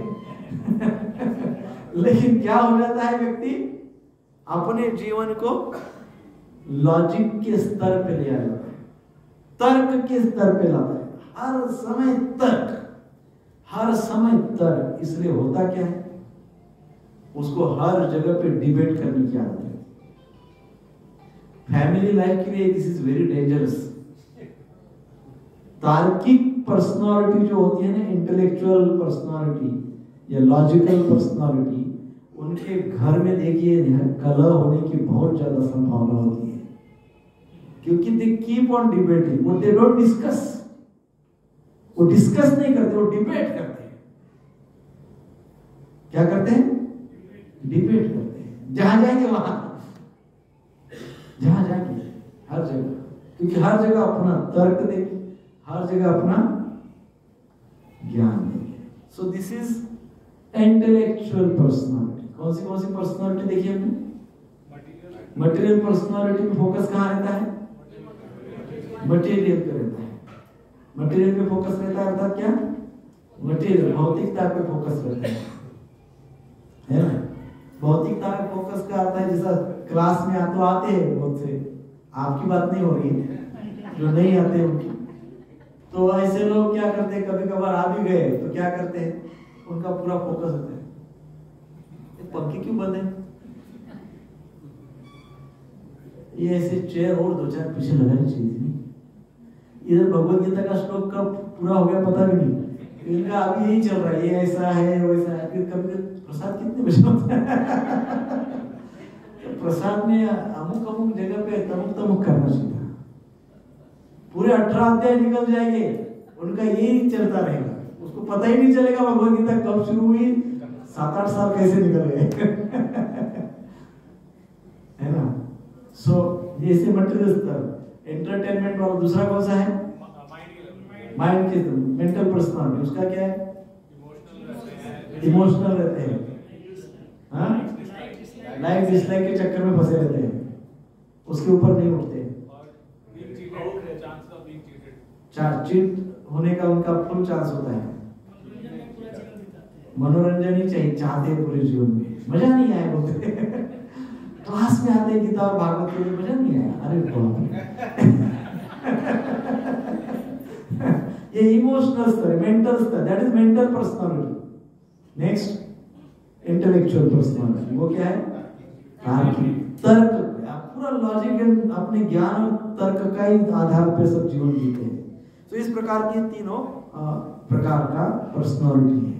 लेकिन क्या हो जाता है, व्यक्ति अपने जीवन को लॉजिक के स्तर पे ले आ जाता है, तर्क के स्तर पे लाता है। हर समय तर्क, हर समय तर्क। इसलिए होता क्या है, उसको हर जगह पे डिबेट करने की आदत है। फैमिली लाइफ के लिए दिस इज वेरी डेंजरस। तार्किक पर्सनालिटी जो होती है ना, इंटेलेक्चुअल पर्सनालिटी या लॉजिकल पर्सनालिटी, उनके घर में देखिए कलह होने की बहुत ज्यादा संभावना होती है, क्योंकि दे कीप ऑन डिबेटिंग। वो दे डोंट डिस्कस, वो डिस्कस नहीं करते, वो डिबेट करते हैं। क्या करते हैं? डिबेट करते हैं। जहां जाएंगे वहां, जहां जाएंगे हर जगह, क्योंकि हर जगह अपना तर्क देंगे, हर जगह अपना ज्ञान देंगे। So this is intellectual personality. कौन सी पर्सनालिटी देखी हमने? मटेरियल पर्सनालिटी में फोकस कहां रहता है? मटेरियल पे रहता है। मटेरियल पे फोकस रहता है अर्थात क्या? मटेरियल, भौतिकता पे फोकस रहता है ना? भौतिकता पे फोकस का आता है, जैसा क्लास में तो आते हैं बहुत से, आपकी बात नहीं हो रही है, जो नहीं आते उनकी। तो ऐसे लोग क्या करते हैं, कभी कभार आ भी गए तो क्या करते हैं, उनका पूरा फोकस होता है पंखे क्यों बंद है, ये ऐसे चेयर और दो चार पीछे लगानी चाहिए थी। इधर भगवत गीता का श्लोक कब पूरा हो गया पता भी नहीं, इनका अभी यही चल रहा है, ये ऐसा है वैसा है। फिर कभी प्रसाद कितने बजे होता है? तो प्रसाद में अमुक जगह पे तमुक करना चाहिए। पूरे 18 अध्याय निकल जाएंगे, उनका यही चलता रहेगा, उसको पता ही नहीं चलेगा भगवत गीता कब शुरू हुई, 7-8 साल कैसे निकल गए। है ना? सो जैसे मटेरियल स्तर, एंटरटेनमेंट वाला दूसरा कौन सा है? माइंड के मेंटल पर्सनालिटी, उसका क्या है? इमोशनल रहते हैं, हाँ, लाइक डिसलाइक के चक्कर में फंसे रहते हैं, उसके ऊपर नहीं उठते, चीट होने का उनका फुल चांस होता है। मनोरंजन ही चाहिए, चाहते हैं पूरे जीवन में, मजा नहीं आया बोलते क्लास में आते हैं गीता और भागवत के लिए, मजा नहीं आया, अरे बाप ये इमोशनल स्तर, मेंटल स्तर, that is mental personality. Next intellectual personality, वो क्या है? तार्किक, तर्क, पूरा लॉजिक एंड अपने ज्ञान और तर्क का ही आधार पे सब जीवन जीते हैं। तो इस प्रकार के तीनों प्रकार का पर्सनालिटी है।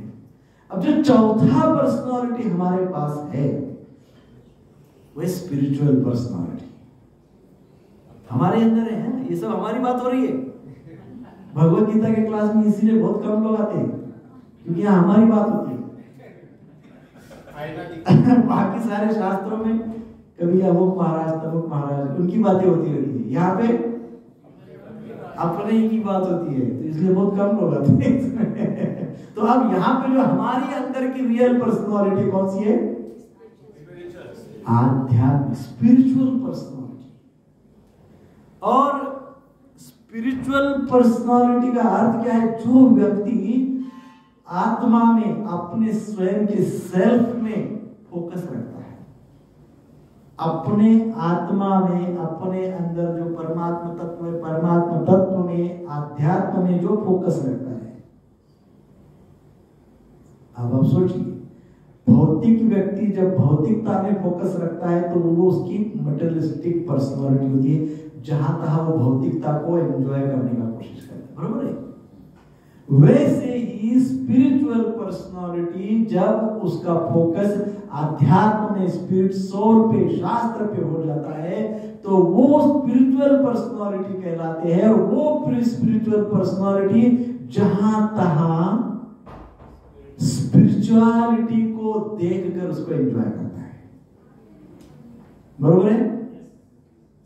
अब जो चौथा पर्सनालिटी हमारे पास है वो स्पिरिचुअल पर्सनालिटी, हमारे अंदर है। ये सब हमारी बात हो रही है भगवत गीता के क्लास में, इसीलिए बहुत कम लोग आते हैं क्योंकि यहाँ हमारी बात होती है बाकी सारे शास्त्रों में कभी अमुक महाराज तमुक महाराज उनकी बातें होती रहती है, यहाँ पे अपने ही की बात होती है, तो इसलिए बहुत कम लोग आते हैं तो अब यहाँ पे जो हमारी अंदर की रियल पर्सनालिटी कौन सी है? आध्यात्मिक, स्पिरिचुअल पर्सनालिटी। और स्पिरिचुअल पर्सनालिटी का अर्थ क्या है? जो व्यक्ति आत्मा में, अपने स्वयं के सेल्फ में फोकस रखता है, अपने आत्मा में, अपने अंदर जो परमात्मा तत्व है, परमात्मा तत्व में, आध्यात्म में जो फोकस रखता है। अब आप सोचिए, भौतिक व्यक्ति जब भौतिकता में फोकस रखता है तो वो उसकी मटेरियलिस्टिक पर्सनालिटी होती है, जहां तहां वो भौतिकता को एंजॉय करने का कोशिश करता है, बरोबर है? वैसे ही स्पिरिचुअल पर्सनालिटी जब उसका फोकस आध्यात्म में, स्पिरिट, सोल पे, शास्त्र पे हो जाता है तो वो स्पिरिचुअल पर्सनालिटी कहलाते हैं। और वो स्पिरिचुअल पर्सनालिटी जहां तहां स्पिरिचुअलिटी को देखकर उसको एंजॉय करता है, बरोबर है?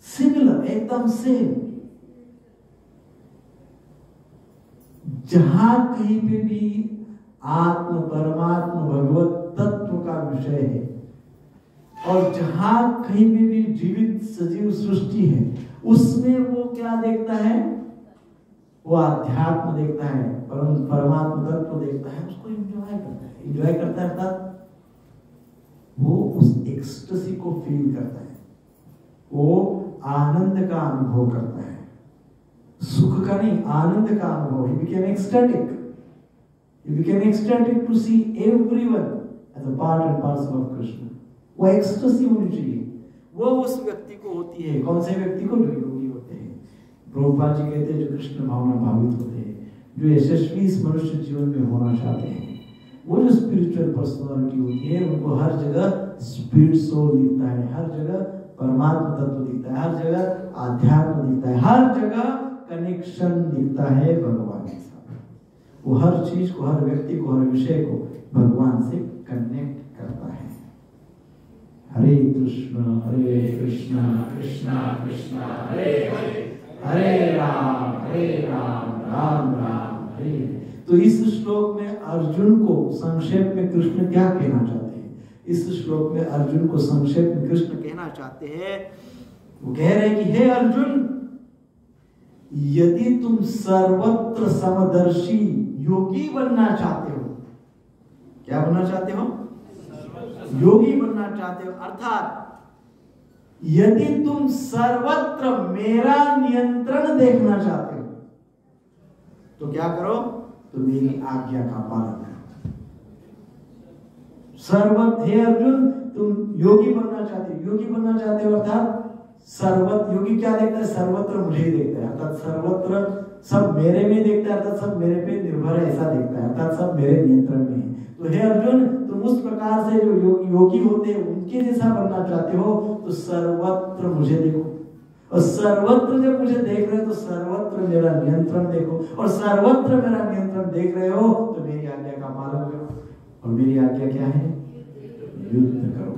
सिमिलर, एकदम सेम। जहां कहीं पे भी आत्म, परमात्मा, भगवत तत्व का विषय है और जहां कहीं पे भी जीवित सजीव सृष्टि है, उसमें वो क्या देखता है? वो आध्यात्म देखता है, परमात्मा तत्व देखता है, उसको एंजॉय करता है। एंजॉय करता है अर्थात वो उस एक्सटेसी को फील करता है, वो आनंद का अनुभव करता है, सुख का नहीं, आनंद का अनुभव। He became ecstatic. He became ecstatic to see everyone as a part and parcel of Krishna. वो एक्सटेसी होनी चाहिए, वो उस व्यक्ति को होती है। कौन से व्यक्ति को? जो योगी होते हैं। प्रभुपाद जी कहते हैं जो कृष्ण भावना भावित होते हैं, जो यशस्वी इस मनुष्य जीवन में होना चाहते हैं, वो जो स्पिरिचुअल पर्सनालिटी होती है, उनको हर जगह स्पिरिट सोल दिखता है, हर जगह परमात्मा तत्व दिखता है, हर जगह आध्यात्म दिखता है, हर जगह कनेक्शन दिखता है भगवान के साथ। वो हर चीज को, हर व्यक्ति को, हर विषय को भगवान से कनेक्ट करता है। हरे कृष्णा कृष्णा कृष्णा हरे हरे, हरे राम राम राम हरे। तो इस श्लोक में अर्जुन को संक्षेप में कृष्ण क्या कहना चाहते हैं? इस श्लोक में अर्जुन को संक्षेप में कृष्ण कहना चाहते हैं, वो कह रहे हैं कि हे अर्जुन, यदि तुम सर्वत्र समदर्शी योगी बनना चाहते हो, क्या बनना चाहते हो? योगी बनना चाहते हो, अर्थात यदि तुम सर्वत्र मेरा नियंत्रण देखना चाहते हो तो क्या करो? तो मेरी आज्ञा का पालन करो। सर्वत्र, हे अर्जुन, तुम योगी बनना चाहते हो, योगी बनना चाहते हो अर्थात सर्वत्र, योगी क्या देखता है? सर्वत्र मुझे ही देखता है, अर्थात सर्वत्र सब मेरे में देखता है, अर्थात सब मेरे पे निर्भर है, ऐसा देखता है, अर्थात सब मेरे नियंत्रण में है। तो हे अर्जुन, तुम उस प्रकार से जो योगी होते हैं उनके जैसा बनना चाहते हो तो सर्वत्र मुझे देखो, और सर्वत्र जब मुझे देख रहे हो तो सर्वत्र मेरा नियंत्रण देखो, और सर्वत्र मेरा नियंत्रण देख रहे हो तो मेरी आज्ञा का पालन करो। और मेरी आज्ञा क्या है? युद्ध करो।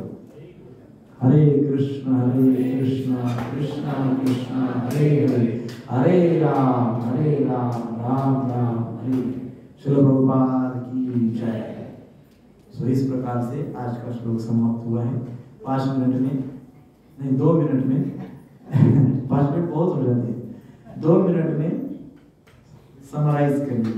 हरे कृष्ण कृष्ण कृष्ण हरे हरे, हरे राम राम राम हरे। श्रील प्रभुपाद की जय। सो इस प्रकार से आज का श्लोक समाप्त हुआ है। 5 मिनट में नहीं, 2 मिनट में 5 मिनट बहुत हो जाते हैं, 2 मिनट में समराइज करिए।